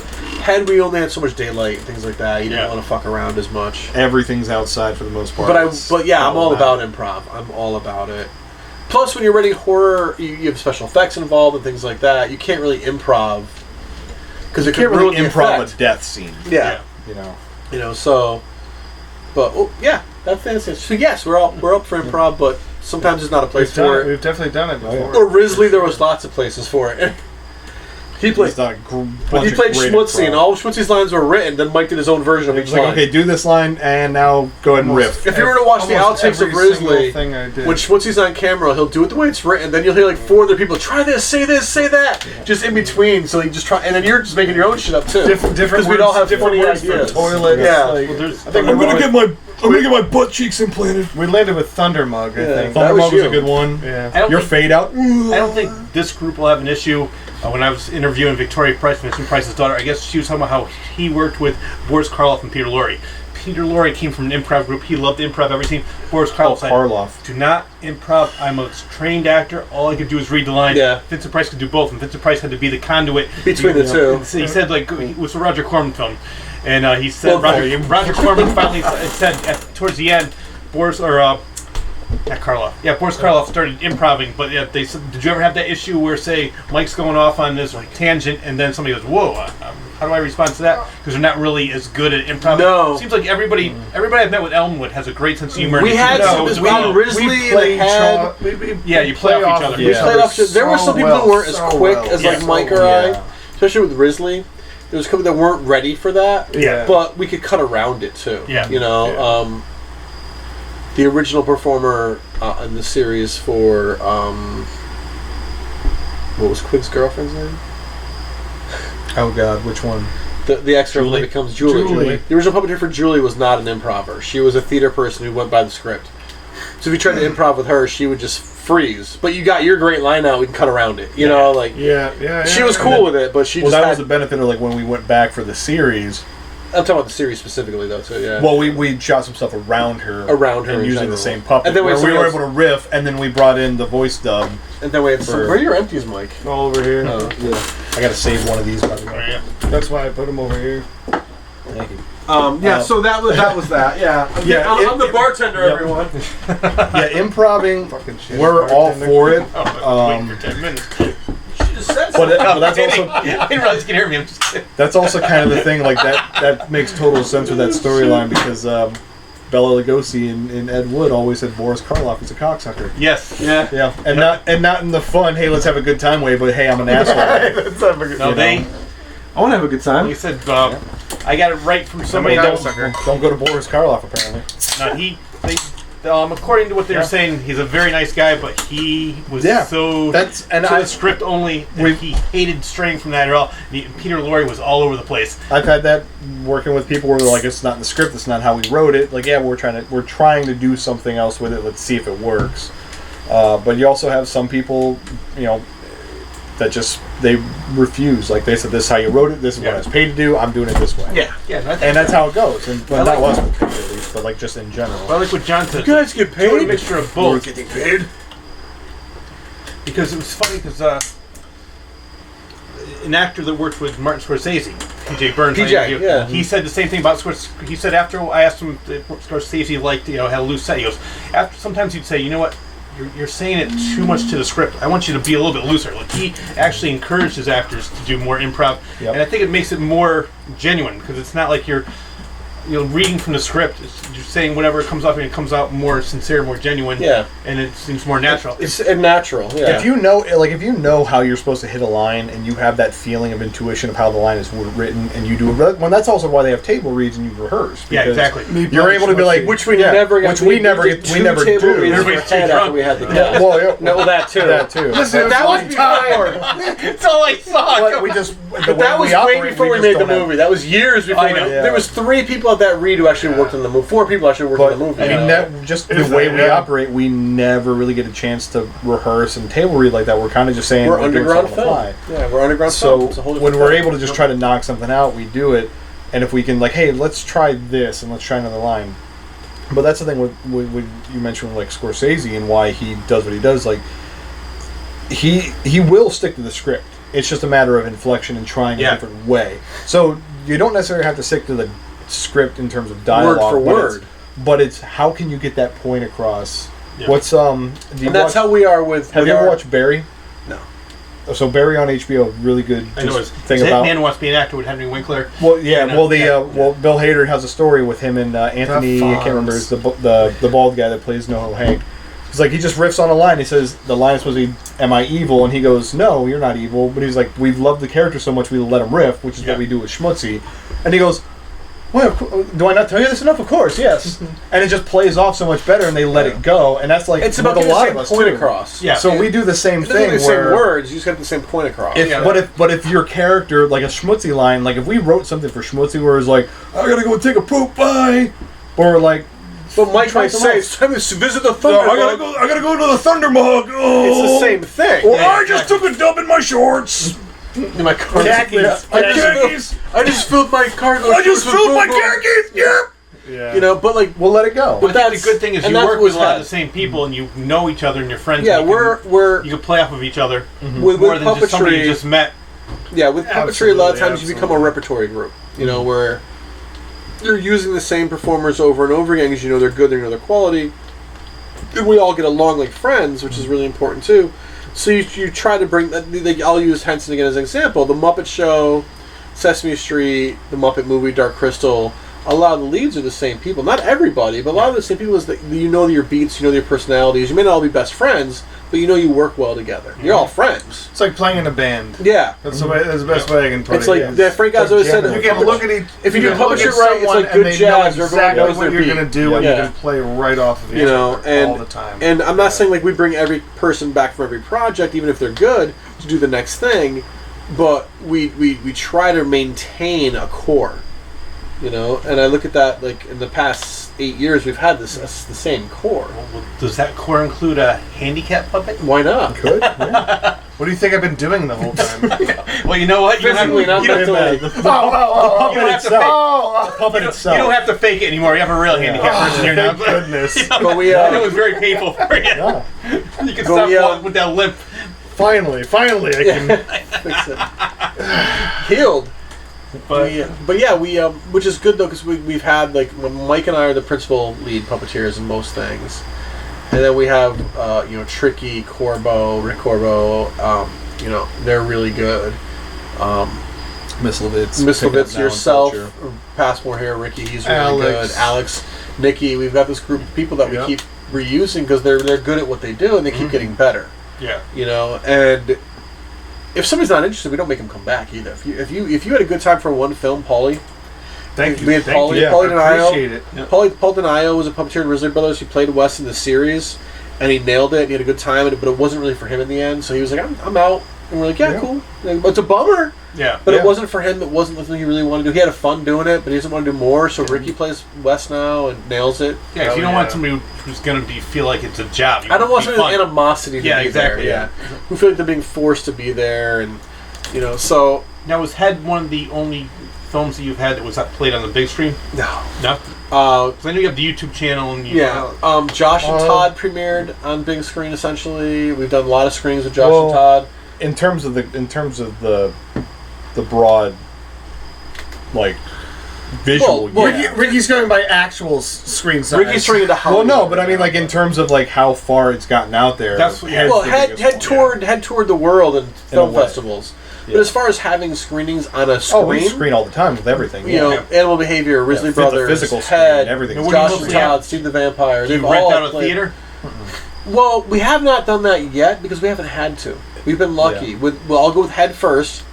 head, we only had so much daylight and things like that. You didn't want to fuck around as much. Everything's outside for the most part. But yeah, I'm all about improv. I'm all about it. Plus, when you're writing horror, you have special effects involved and things like that. You can't really improv because it can't could really ruin the improv effect. a death scene. Yeah. You know. So. But yeah, that's fantastic. So yes, we're up for improv, but sometimes there's not a place for it. We've definitely done it before. Or Risley, there was lots of places for it. He played Schmutzy, and all of Schmutzy's lines were written. Then Mike did his own version of each line. Okay, do this line, and now go ahead and riff. If you were to watch the outtakes of Risley, when Schmutzy's on camera, he'll do it the way it's written. Then you'll hear like 4 other people try this, say that, just in between. So you just try, and then you're just making your own shit up too. Different because we'd all have funny words ideas. for toilet. Yeah, Like, well, I think I'm gonna get my butt cheeks implanted. We landed with Thunder Mug. I think Thunder Mug was a good one. Yeah, your fade out. I don't think this group will have an issue. When I was interviewing Victoria Price, Vincent Price's daughter, I guess she was talking about how he worked with Boris Karloff and Peter Lorre. Peter Lorre came from an improv group. He loved improv, everything. Boris Karloff said, do not improv. I'm a trained actor. All I could do is read the line. Yeah. Vincent Price could do both, and Vincent Price had to be the conduit. Between the two. He said, like, it was a Roger Corman film. And he said, Roger Corman finally said, towards the end, Boris Karloff started improvising, but they said, did you ever have that issue where, say, Mike's going off on this tangent, and then somebody goes, whoa, how do I respond to that? Because they're not really as good at improv. No. It seems like everybody I've met with Elmwood has a great sense of humor. We had Risley and had... you play off each other. We played off. There were some people who weren't as quick as like Mike or I, especially with Risley. There was a couple that weren't ready for that. Yeah. But we could cut around it too. Yeah. You know, the original performer in the series for what was Quigg's girlfriend's name? Oh God, which one? The ex-girlfriend that becomes Julie. The original puppeteer for Julie was not an improver. She was a theater person who went by the script. So if you tried to improv with her, she would just freeze. But you got your great line out, we can cut around it. You know, like she was cool with it, but she just that was the benefit of like when we went back for the series. I'm talking about the series specifically, though. So yeah. Well, we shot some stuff around her, and using the same puppet. And then we were able to riff, and then we brought in the voice dub. And then we had some. Where are your empties, Mike? All over here. Oh, yeah. I gotta save one of these. By the way. That's why I put them over here. Thank you. So that was that. Yeah. I'm the bartender, everyone. Yeah, improving. We're all for it. Waiting for 10 minutes. But that's also. I didn't realize you could hear me. I'm just kidding. That's also kind of the thing. Like that makes total sense with that storyline because Bela Lugosi and Ed Wood always said Boris Karloff is a cocksucker. Yes. Yeah. And not in the fun. Hey, let's have a good time way. But hey, I'm an asshole. I want to have a good time. He said, I got it right from somebody. Don't go to Boris Karloff, apparently. No, according to what they were saying, he's a very nice guy, but he was the script only. He hated straying from that at all. Peter Lorre was all over the place. I've had that working with people where they're like, it's not in the script, it's not how we wrote it. Like, yeah, we're trying to do something else with it. Let's see if it works. But you also have some people, that just they refuse. Like they said, this is how you wrote it. This is what I was paid to do. I'm doing it this way. Yeah. And that's how it goes. And well, that wasn't paid at least, but like just in general. Well, I like what John said. You guys get paid? A mixture of both. We're getting paid. Because it was funny because an actor that worked with Martin Scorsese, PJ Burns, he said the same thing about Scorsese. He said after I asked him if Scorsese liked, had a loose set, he goes, sometimes he'd say, you know what? You're saying it too much to the script. I want you to be a little bit looser. Like he actually encouraged his actors to do more improv, and I think it makes it more genuine because it's not like you're reading from the script. You're saying whatever comes up, and it comes out more sincere, more genuine. Yeah, and it seems more natural. It's natural. Yeah. If you know how you're supposed to hit a line, and you have that feeling of intuition of how the line is written, and you do it, well, that's also why they have table reads and you rehearse. Yeah, exactly. You're able to be like, which we never do. Everybody's after we had the cast. Well, that too. Listen, that was before. That's all I saw. But that was way before we made the movie. That was years before. There was 3 people at that read who actually worked on the movie. 4 people actually worked on the movie. I mean, just the way we operate, we never really get a chance to rehearse and table read like that. We're kind of just saying we're underground film. Yeah, we're underground film. So when we're able to just try to knock something out, we do it. And if we can, like, hey, let's try this and let's try another line. But that's the thing with you mentioned with, like, Scorsese and why he does what he does. Like, he will stick to the script. It's just a matter of inflection and trying a different way. So you don't necessarily have to stick to the script in terms of dialogue, word for word. But it's how can you get that point across? Yeah. What's And that's how we are with. Have you ever watched Barry? No. So Barry on HBO, really good I know thing his about. Hitman wants to be an actor with Henry Winkler. Well, yeah. And, Well, Bill Hader has a story with him and Anthony. I can't remember. It's the bald guy that plays NoHo Hank. He's like, he just riffs on a line. He says the line is supposed to be, "Am I evil?" And he goes, "No, you're not evil." But he's like, "We've loved the character so much, we let him riff," which is what we do with Schmutzy. And he goes, "Well, do I not tell you this enough? Of course, yes." And it just plays off so much better, and they let it go. And that's like It's about with getting a lot the of same us point too. across. Yeah. So we do the same It doesn't thing. have the same where words. You just got the same point across. But if your character, like a Schmutzy line, like if we wrote something for Schmutzy where it's like, "I gotta go take a poop, bye," or like. But Mike might say, "It's time to visit the Thunder Mug." I gotta go to the Thunder Mug. Oh. It's the same thing. Or I just took a dump in my shorts. In my car. Khakis. I just filled my cargo. I just filled my khakis. Yep. Yeah. You know, but like We'll let it go. But I think the good thing is and you that's work what with a was lot of had. the same people and you know each other and you're friends. Yeah, and we're you can play off of each other with more than just somebody you puppetry. just met. Yeah, with puppetry, a lot of Absolutely, times you become a repertory group. You know, where you're using the same performers over and over again because you know they're good, they know their quality. And we all get along like friends, which is really important too. So you try to bring that. I'll use Henson again as an example. The Muppet Show, Sesame Street, the Muppet Movie, Dark Crystal. A lot of the leads are the same people. Not everybody, but a lot of the same people. Is that you know your beats, you know their personalities. You may not all be best friends, but you know you work well together. You're all friends. It's like playing in a band. Yeah. That's the best way I can put It's it. like that Frank guys always said. You can look at each. If you do can look puppetry at right, it's someone like and good they jazz. know Everyone exactly knows what their you're beat. gonna do, and Yeah. you can play right off of each You know, other and all the time. And I'm not saying like we bring every person back from every project, even if they're good, to do the next thing, but we try to maintain a core. You know, and I look at that like in the past 8 years we've had the same core. Well, does that core include a handicap puppet? Why not? Could. Yeah. What do you think I've been doing the whole time? Well, you know what? You don't have, Physically, not you don't- mentally. you don't have to fake. Puppet You don't have to fake it anymore. You have a real handicap person here now. Goodness. You know, But we, it was very painful for you. Yeah. You can But stop we, walking with that limp. Finally, I can. Fix it. Healed. But we which is good though because we've had like when Mike and I are the principal lead puppeteers in most things, and then we have Tricky, Corbo, Rick Corbo. They're really good. Miss Levitz. Miss picking up Levitz, now in yourself, culture. Passmore here, Ricky, he's really Alex. good. Alex, Nikki, we've got this group of people that we Yep. keep reusing because they're good at what they do and they keep getting better. Yeah. You know, and if somebody's not interested, we don't make them come back either. If you had a good time for one film, Paulie. Thank you. We had Thank Paulie, you. Yeah, Paulie I Denaio. appreciate it. Paul Denaio was a puppeteer in Risley Brothers. He played Wes in the series, and he nailed it. He had a good time, but it wasn't really for him in the end. So he was like, "I'm out," and we're like, "Yeah, cool." But it's a bummer. Yeah. But it wasn't for him. It wasn't something he really wanted to do. He had fun doing it, but he doesn't want to do more. So Ricky plays Wes now and nails it. Yeah, if you don't want somebody who's going to feel like it's a job. I don't want somebody somebody with animosity to be exactly, there. Yeah. Who feel like they're being forced to be there, and so. Now, was Head one of the only films that you've had that was played on the big screen? No. No? Because I know you have the YouTube channel. And Josh and Todd premiered on big screen. Essentially, we've done a lot of screenings with Josh and Todd. In terms of the broad, like visual. Ricky's going by actual screen size. Ricky's turning into Well, Hollywood. no, but I mean, like in terms of like how far it's gotten out there. That's Head's Well, the Head biggest one. toured the world and film way. festivals. Yeah. But as far as having screenings on a screen, Oh, we screen all the time with everything. you know, Animal Behavior, Risley fit the Brothers, physical screen Head, and everything. What do you Josh and mostly have? Todd, Steve the Vampire. Do you They've rent all out a played- theater? Well, we have not done that yet because we haven't had to. We've been lucky. I'll go with Head first.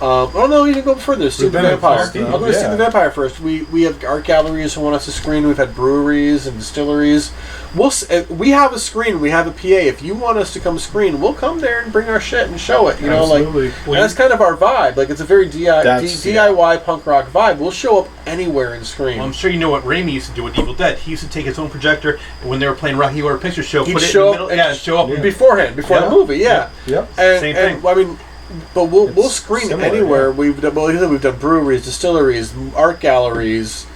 No, you can go further. Steve the been at Vampire. Steve, I'll go with Steve the Vampire first. We have art galleries who want us to screen. We've had breweries and distilleries. We have a screen. We have a PA. If you want us to come screen, we'll come there and bring our shit and show it. You know, Absolutely. and that's kind of our vibe. Like it's a very DIY punk rock vibe. We'll show up anywhere and screen. Well, I'm sure you know what Raimi used to do with Evil Dead. He used to take his own projector, and when they were playing Rocky Horror Picture Show, He'd put it show in the up middle. and Show up. beforehand, before the movie. Yeah. Yep. And, Same and, thing. I mean, but we'll screen similar, anywhere. yeah. We've done breweries, distilleries, art galleries,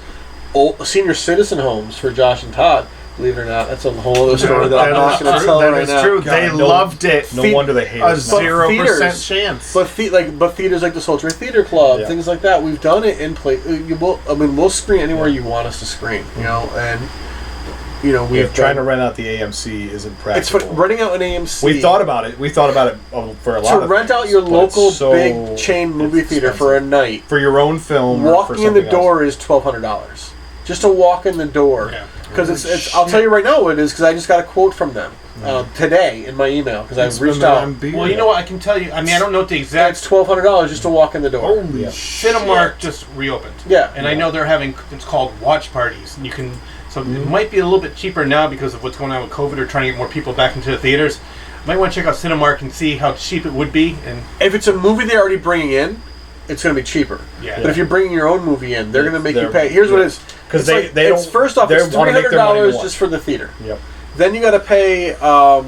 senior citizen homes for Josh and Todd. Believe it or not, that's a whole other story that I'm not going to tell right now. That is true. They loved it. No wonder they hate a us. 0% chance. But theaters like the Soldier Theater Club, things like that, we've done it in play. We'll screen anywhere you want us to screen, you know, and we've trying to rent out the AMC isn't practical. It's renting out an AMC. We thought about it. For a lot to rent out your local big chain movie theater for a night for your own film. Walking in the door is $1,200 just to walk in the door. Yeah. Because it's I'll tell you right now what it is, because I just got a quote from them today in my email, because I reached out. Well, you know what, I can tell you, I mean, I don't know what the exact... It's $1,200 just to walk in the door. Holy Cinemark just reopened. Yeah. And I know they're having, it's called watch parties, and you can, so it might be a little bit cheaper now because of what's going on with COVID, or trying to get more people back into the theaters. Might want to check out Cinemark and see how cheap it would be. And if it's a movie they're already bringing in, it's going to be cheaper. Yeah. But if you're bringing your own movie in, they're going to make you pay. Here's what it is. Because they don't. First off, it's $300 just for the theater. Yep. Then you got to pay. I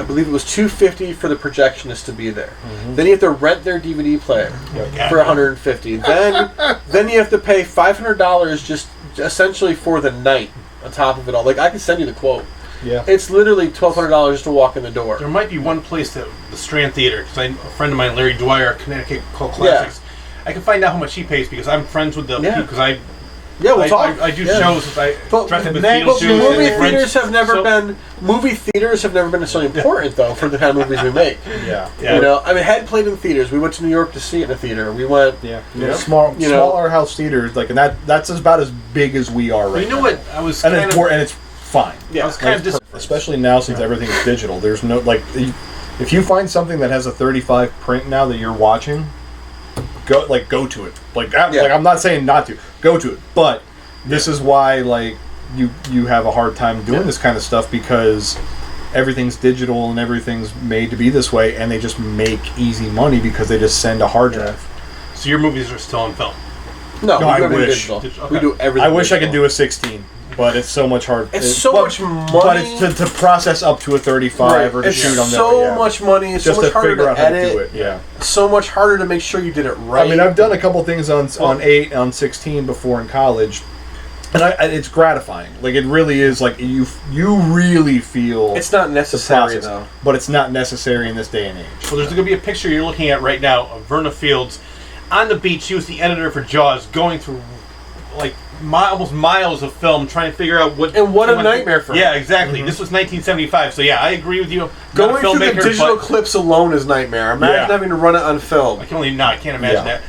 believe it was $250 for the projectionist to be there. Mm-hmm. Then you have to rent their DVD player for $150. Then you have to pay $500 just essentially for the night on top of it all. Like, I can send you the quote. Yeah. It's literally $1,200 just to walk in the door. There might be one place that the Strand Theater, because a friend of mine, Larry Dwyer, Connecticut Cult Classics. I can find out how much he pays because I'm friends with the people. Because we'll talk. I do shows. I dress up as But movie theaters have never been necessarily important though for the kind of movies we make. Yeah. You know, I mean, Had played in theaters. We went to New York to see it in a theater. We went. Smaller house theaters, like, and that's about as big as we are right now. You know what? I was and it's fine. Yeah. I was kind of especially now since everything's digital. There's no, like, if you find something that has a 35 print now that you're watching, go to it. Like I'm not saying not to go to it, but this is why you have a hard time doing this kind of stuff, because everything's digital and everything's made to be this way, and they just make easy money because they just send a hard drive. So your movies are still on film? No, I wish. Digital. We do everything. I wish digital. I could do a 16. But it's so much hard. It's so much money. But it's to process up to a 35 or to shoot on that. It's so much money. It's so much harder to edit. It's so much harder to make sure you did it right. I mean, I've done a couple things on 8, on 16 before in college, and it's gratifying. Like, it really is. Like, you really feel. It's not necessary though. But it's not necessary in this day and age. Well, there's going to be a picture you're looking at right now of Verna Fields on the beach. She was the editor for Jaws, going through almost miles of film trying to figure out what... And what a nightmare for her. Yeah, exactly. Mm-hmm. This was 1975, so yeah, I agree with you. Going through the digital clips alone is nightmare. Imagine having to run it on film. I can't imagine that.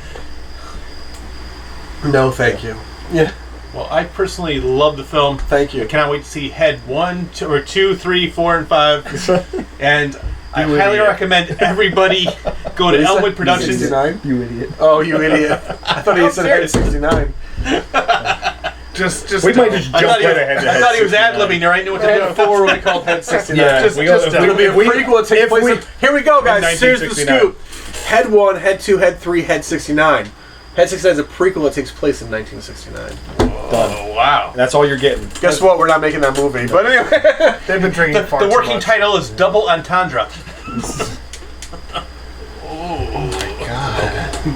No, thank you. Yeah. Well, I personally love the film. Thank you. I cannot wait to see Head 1, 2, 3, 4, and 5. And I highly recommend everybody go to Elmwood Productions. 69? You idiot. Oh, you idiot. I thought he said Head 69. We might just jump right ahead. I thought he was ad-libbing there. I knew what to do. Head 4 will be called Head 69. Yeah, it'll be a prequel that takes place. Here we go, guys. Here's the scoop. Head 1, Head 2, Head 3, Head 69. Head 69 is a prequel that takes place in 1969. Oh, wow. That's all you're getting. Guess what? We're not making that movie. But anyway. They've been drinking far The too working much. title is Double Entendre.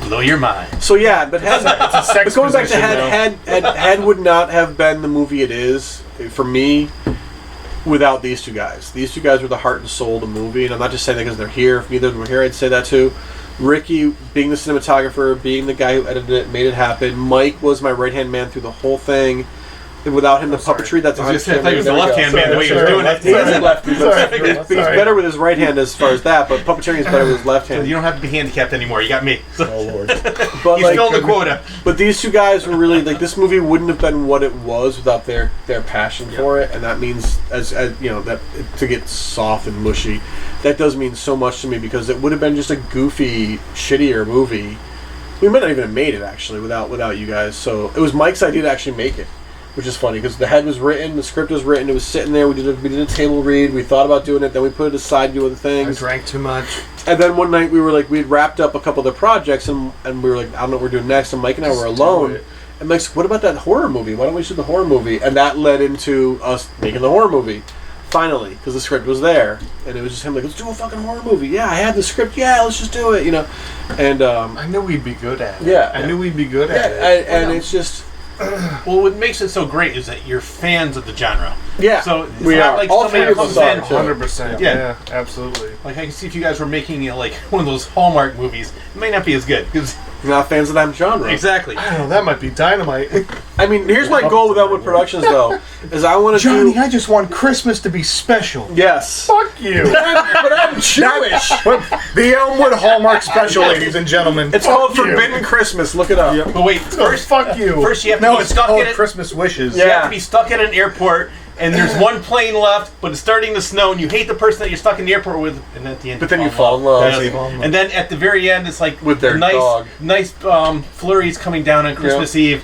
Blow your mind. So yeah, but Head, It's a sex but going back to position, Head would not have been the movie it is for me without these two guys. These two guys were the heart and soul of the movie, and I'm not just saying that because they're here. If neither of them were here, I'd say that too. Ricky, being the cinematographer, being the guy who edited it, made it happen. Mike was my right-hand man through the whole thing. And without him, the puppetry, that's I thought he was the left-hand man the way he was doing it. He is a lefty, but he's better with his right hand as far as that, but puppeteering is better with his left hand. You don't have to be handicapped anymore. You got me. So. Oh, Lord. But He's filling the quota. But these two guys were really, this movie wouldn't have been what it was without their passion for it, and that means, as you know, that to get soft and mushy, that does mean so much to me, because it would have been just a goofy, shittier movie. We might not even have made it, actually, without you guys. So it was Mike's idea to actually make it, which is funny, because the head was written, the script was written, it was sitting there, we did a table read, we thought about doing it, then we put it aside to do other things. I drank too much. And then one night we were we'd wrapped up a couple of the projects, and we were I don't know what we're doing next, and Mike and I were alone. And Mike's like, what about that horror movie? Why don't we shoot the horror movie? And that led into us making the horror movie. Finally, because the script was there, and it was just him let's do a fucking horror movie. Yeah, I had the script. Yeah, let's just do it. And I knew we'd be good at it. Yeah, I knew we'd be good at it. And it's just, Well, what makes it so great is that you're fans of the genre. Yeah, So it's we not are. like All somebody three of comes us are, in. too. 100%. Yeah. Yeah, absolutely. Like I can see if you guys were making it like one of those Hallmark movies, it may not be as good because You're not fans of that genre. exactly. I don't know, that might be dynamite. I mean, here's my goal with Elmwood Productions, though, is I want to do... I just want Christmas to be special. Yes. Fuck you. But I'm Jewish. The Elmwood Hallmark Special, ladies and gentlemen. It's called you. Forbidden Christmas. Look it up. But wait, First, fuck you. first you have to No, be it's stuck called in it. Christmas Wishes. Yeah. You have to be stuck at an airport, and there's one plane left, but it's starting to snow, and you hate the person that you're stuck in the airport with, and at the end, But then you fall in love. That's the problem. And then at the very end, it's like With their nice, dog. nice flurries coming down on Christmas Eve.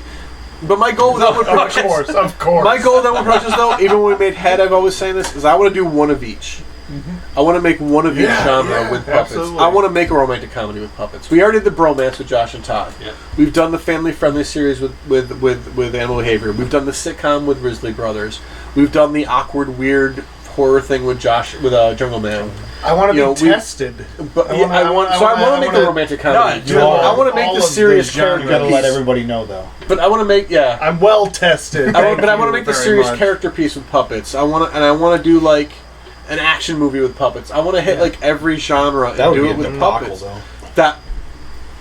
But my goal with Elmwood Productions... Of course. My goal with Elmwood Productions, though, even when we made Head, I've always saying this, is I want to do one of each. I want to make one of each genre with puppets. absolutely. I want to make a romantic comedy with puppets. We already did the bromance with Josh and Todd. Yeah. We've done the family-friendly series with Animal Behavior. We've done the sitcom with Risley Brothers. We've done the awkward, weird horror thing with Jungle Man. I want You to know, be tested. But I want to make the romantic comedy. No, I want to make the serious character You gotta let piece. everybody know, though. But I want to make I'm well tested. I want to make the very serious much. character piece with puppets. I want to do like an action movie with puppets. I want to hit like every genre That and would do be it a with debacle, puppets. though. That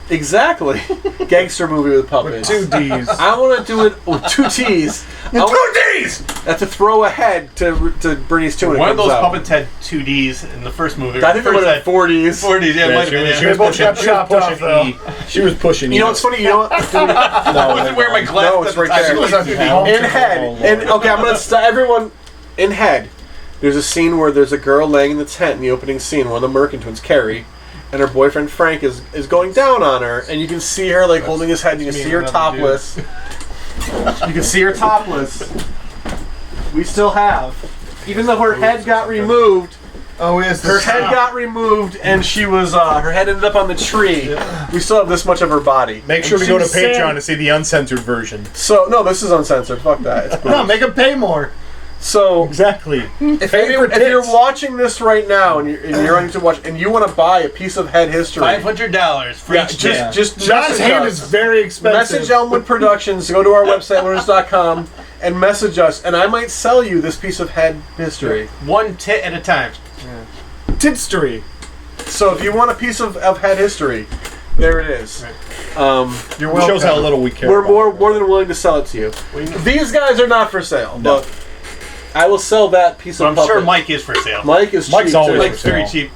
exactly gangster movie with puppets. Two D's. I want to do it with two T's. D's! That's to throw ahead to Bernie's 2 when it One of comes those out. puppets had 2Ds in the first movie. I think they first were had at 40s. 40s, yeah, it might have been. She Yeah. was both pushing, got she was chopped off, pushing though. E. She was pushing. You know what's funny? You know what? I wasn't wearing my glasses. No, it's at the right time. there. She was on In Head, and okay, I'm gonna everyone in Head. There's a scene where there's a girl laying in the tent in the opening scene. One of the Merkin twins, Carrie, and her boyfriend Frank is going down on her, and you can see her like holding his head. And you can see her topless. You can see her topless. We still have, even though her head got removed. Oh, yes. Her head got removed, and she was her head ended up on the tree. We still have this much of her body. Make sure to go to she's saying- Patreon to see the uncensored version. So no, this is uncensored. Fuck that. It's No, make him pay more. so Exactly. if you're watching this right now and you're on YouTube watch and you want to buy a piece of Head history, $500 for yeah, each just John's message hand us. is very expensive. Message Elmwood Productions. Go to our website learners.com and message us, and I might sell you this piece of Head history. one tit at a time. Titstery. So if you want a piece of Head history, there it is. You're It shows how little we care. We're about more than willing to sell it to you. These guys are not for sale, but I will sell that piece So of I'm sure puppet. Mike is for sale. Mike is Mike's cheap, always too. for Mike's very sale. cheap,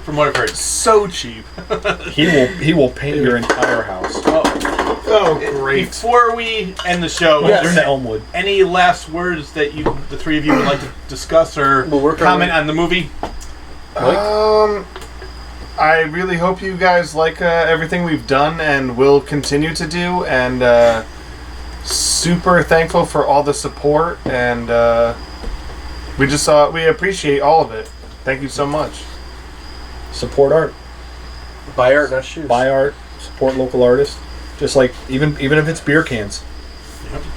from what I've heard. so cheap. He will paint your entire house. Oh, great. Before we end the show, Yes. You're in the Elmwood. any last words that the three of you would like to discuss or We'll work on comment it. on the movie? I really hope you guys like everything we've done and will continue to do, and super thankful for all the support, and we appreciate all of it. Thank you so much. Support art. Buy art, not shoes. Buy art. Support local artists. Just like even if it's beer cans.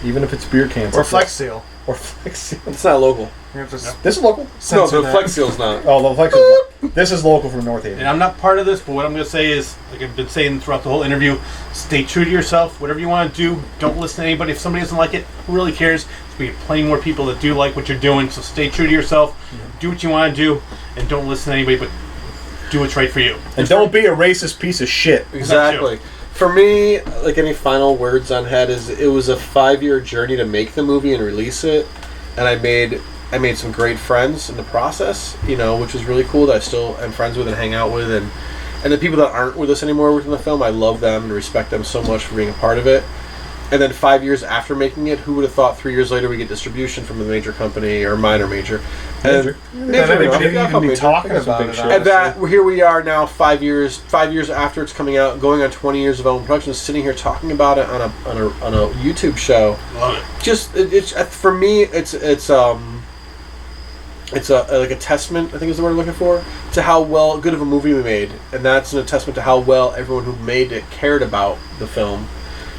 Even if it's beer cans. Or It's Flex Seal. Or Flex Seal. It's not local. You have to This is local. No, censor the that. Flex Seal's not. Oh, the Flex Seal. This is local from North Haven. And I'm not part of this, but what I'm going to say is, like I've been saying throughout the whole interview, stay true to yourself. Whatever you want to do, don't listen to anybody. If somebody doesn't like it, who really cares? There's plenty more people that do like what you're doing, so stay true to yourself. Do what you want to do, and don't listen to anybody, but do what's right for you. And don't be a racist piece of shit. Exactly. For me, like any final words on Head is it was a 5-year journey to make the movie and release it, and I made some great friends in the process, which was really cool that I still am friends with and hang out with, and the people that aren't with us anymore within the film, I love them and respect them so much for being a part of it. And then 5 years after making it, who would have thought 3 years later we get distribution from a major company or minor major? Major. Maybe even be talking about it. And that here we are now, 5 years after it's coming out, going on 20 years of Elmwood Productions, sitting here talking about it on a YouTube show. Love it. Just it's for me, it's like a testament, I think is the word I'm looking for, to how good of a movie we made, and that's a testament to how well everyone who made it cared about the film.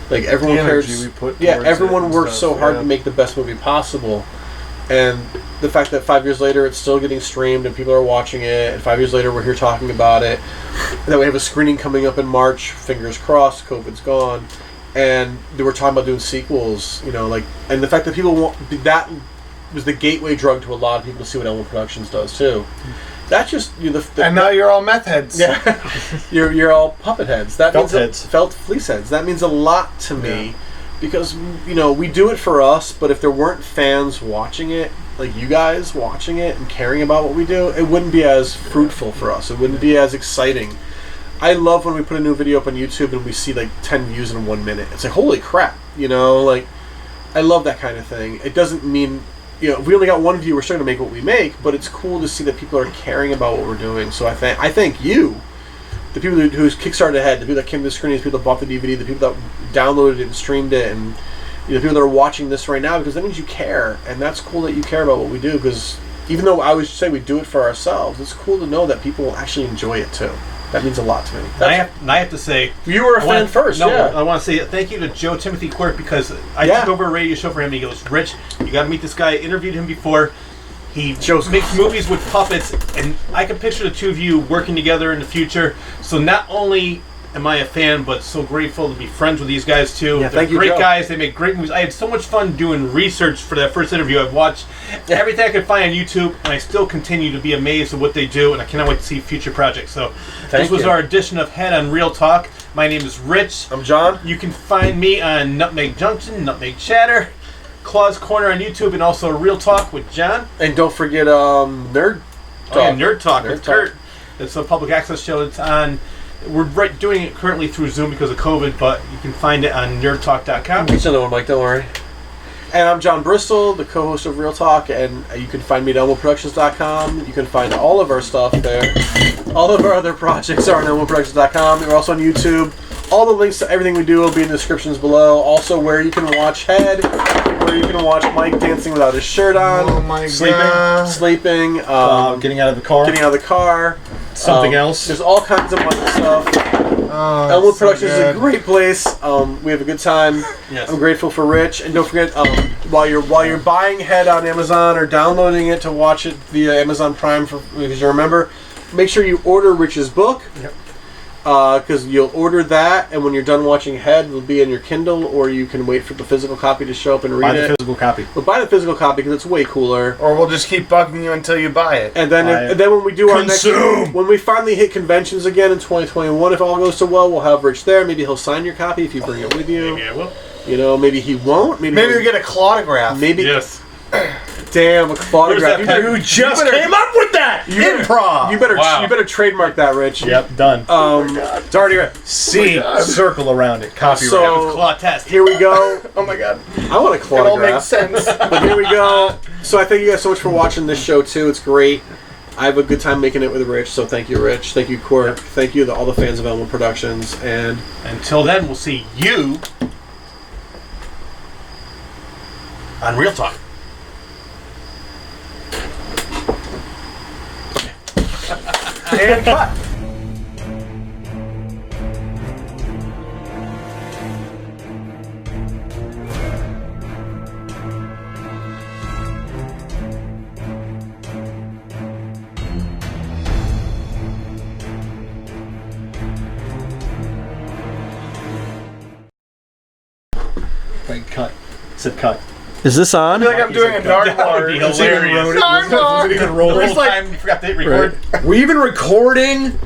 Like everyone energy cares. we put Yeah, towards it everyone and worked stuff, so hard yeah. to make the best movie possible, and the fact that 5 years later it's still getting streamed and people are watching it, and 5 years later we're here talking about it, and that we have a screening coming up in March. Fingers crossed, COVID's gone. and they were talking about doing sequels, you know, like, and the fact that people want that was the gateway drug to a lot of people to see what Elmwood Productions does too. That's just and now you're all meth heads. Yeah, you're all puppet heads. That Felt means heads. Felt fleece heads. That means a lot to me because you know we do it for us. But if there weren't fans watching it, like you guys watching it and caring about what we do, it wouldn't be as fruitful for us. It wouldn't be as exciting. I love when we put a new video up on YouTube and we see like 10 views in 1 minute. It's like, holy crap, you know, like, I love that kind of thing. It doesn't mean, you know, if we only got 1 view, we're still going to make what we make, but it's cool to see that people are caring about what we're doing. So I thank you, the people who's Kickstarted ahead, the people that came to the screenings, the people that bought the DVD, the people that downloaded it and streamed it, and you know, the people that are watching this right now, because that means you care, and that's cool that you care about what we do, because even though I always say we do it for ourselves, it's cool to know that people will actually enjoy it too. That means a lot to me. I have to say, you were a fan first. No, yeah. I want to say thank you to Joe Timothy Quirk because I took over a radio show for him. He goes, Rich, you got to meet this guy. I interviewed him before. He makes movies with puppets, and I can picture the two of you working together in the future. So not only am I a fan, but so grateful to be friends with these guys too. Yeah, They're thank you, great Joe. guys. They make great movies. I had so much fun doing research for that first interview. I've watched everything I could find on YouTube, and I still continue to be amazed at what they do, and I cannot wait to see future projects. So this was our edition of Head on Real Talk. My name is Rich. I'm John. You can find me on Nutmeg Junction, Nutmeg Chatter, Claw's Corner on YouTube, and also Real Talk with John. And don't forget Nerd Talk. Oh, yeah, Nerd Talk with Talk. Kurt. It's a public access show. It's on. We're doing it currently through Zoom because of COVID, but you can find it on nerdtalk.com. Reach another one, Mike. Don't worry. And I'm Jon Bristol, the co-host of Real Talk, and you can find me at elmwoodproductions.com. You can find all of our stuff there. All of our other projects are on elmwoodproductions.com. We're also on YouTube. All the links to everything we do will be in the descriptions below. Also, where you can watch Head, where you can watch Mike dancing without his shirt on. Oh my Sleeping. Getting out of the car. Getting out of the car. Something else. There's all kinds of wonderful stuff. Elmwood Productions is a great place. We have a good time. Yes. I'm grateful for Rich, and don't forget while you're buying Head on Amazon or downloading it to watch it via Amazon Prime, because you remember, make sure you order Rich's book. Yep. Because you'll order that, and when you're done watching Head, it'll be in your Kindle, or you can wait for the physical copy to show up and read it. Buy the physical copy. But buy the physical copy because it's way cooler. Or we'll just keep bugging you until you buy it. And then, when we do our next, when we finally hit conventions again in 2021, if all goes so well, we'll have Rich there. Maybe he'll sign your copy if you bring it with you. Maybe I will. You know, maybe he won't. Maybe we get a clautograph. Maybe. Yes. Damn, a photograph. Who just came up with that? Improv. You better trademark that, Rich. Yep, done. It's already right. C, circle around it. Copyright. So, Claw test. here we go. Oh my god. I want a It all clautograph. makes sense. But here we go. So I thank you guys so much for watching this show too. It's great. I have a good time making it with Rich. So thank you, Rich. Thank you, Quirk. Thank you to all the fans of Elmwood Productions. And Until then, we'll see you on Real Talk. and cut. Wait, cut. Said cut. Is this on? I feel like I'm doing a Dark That would be Lord. hilarious. Dark Lord. Was it even rolling? First time, you forgot to hit record. We're even recording?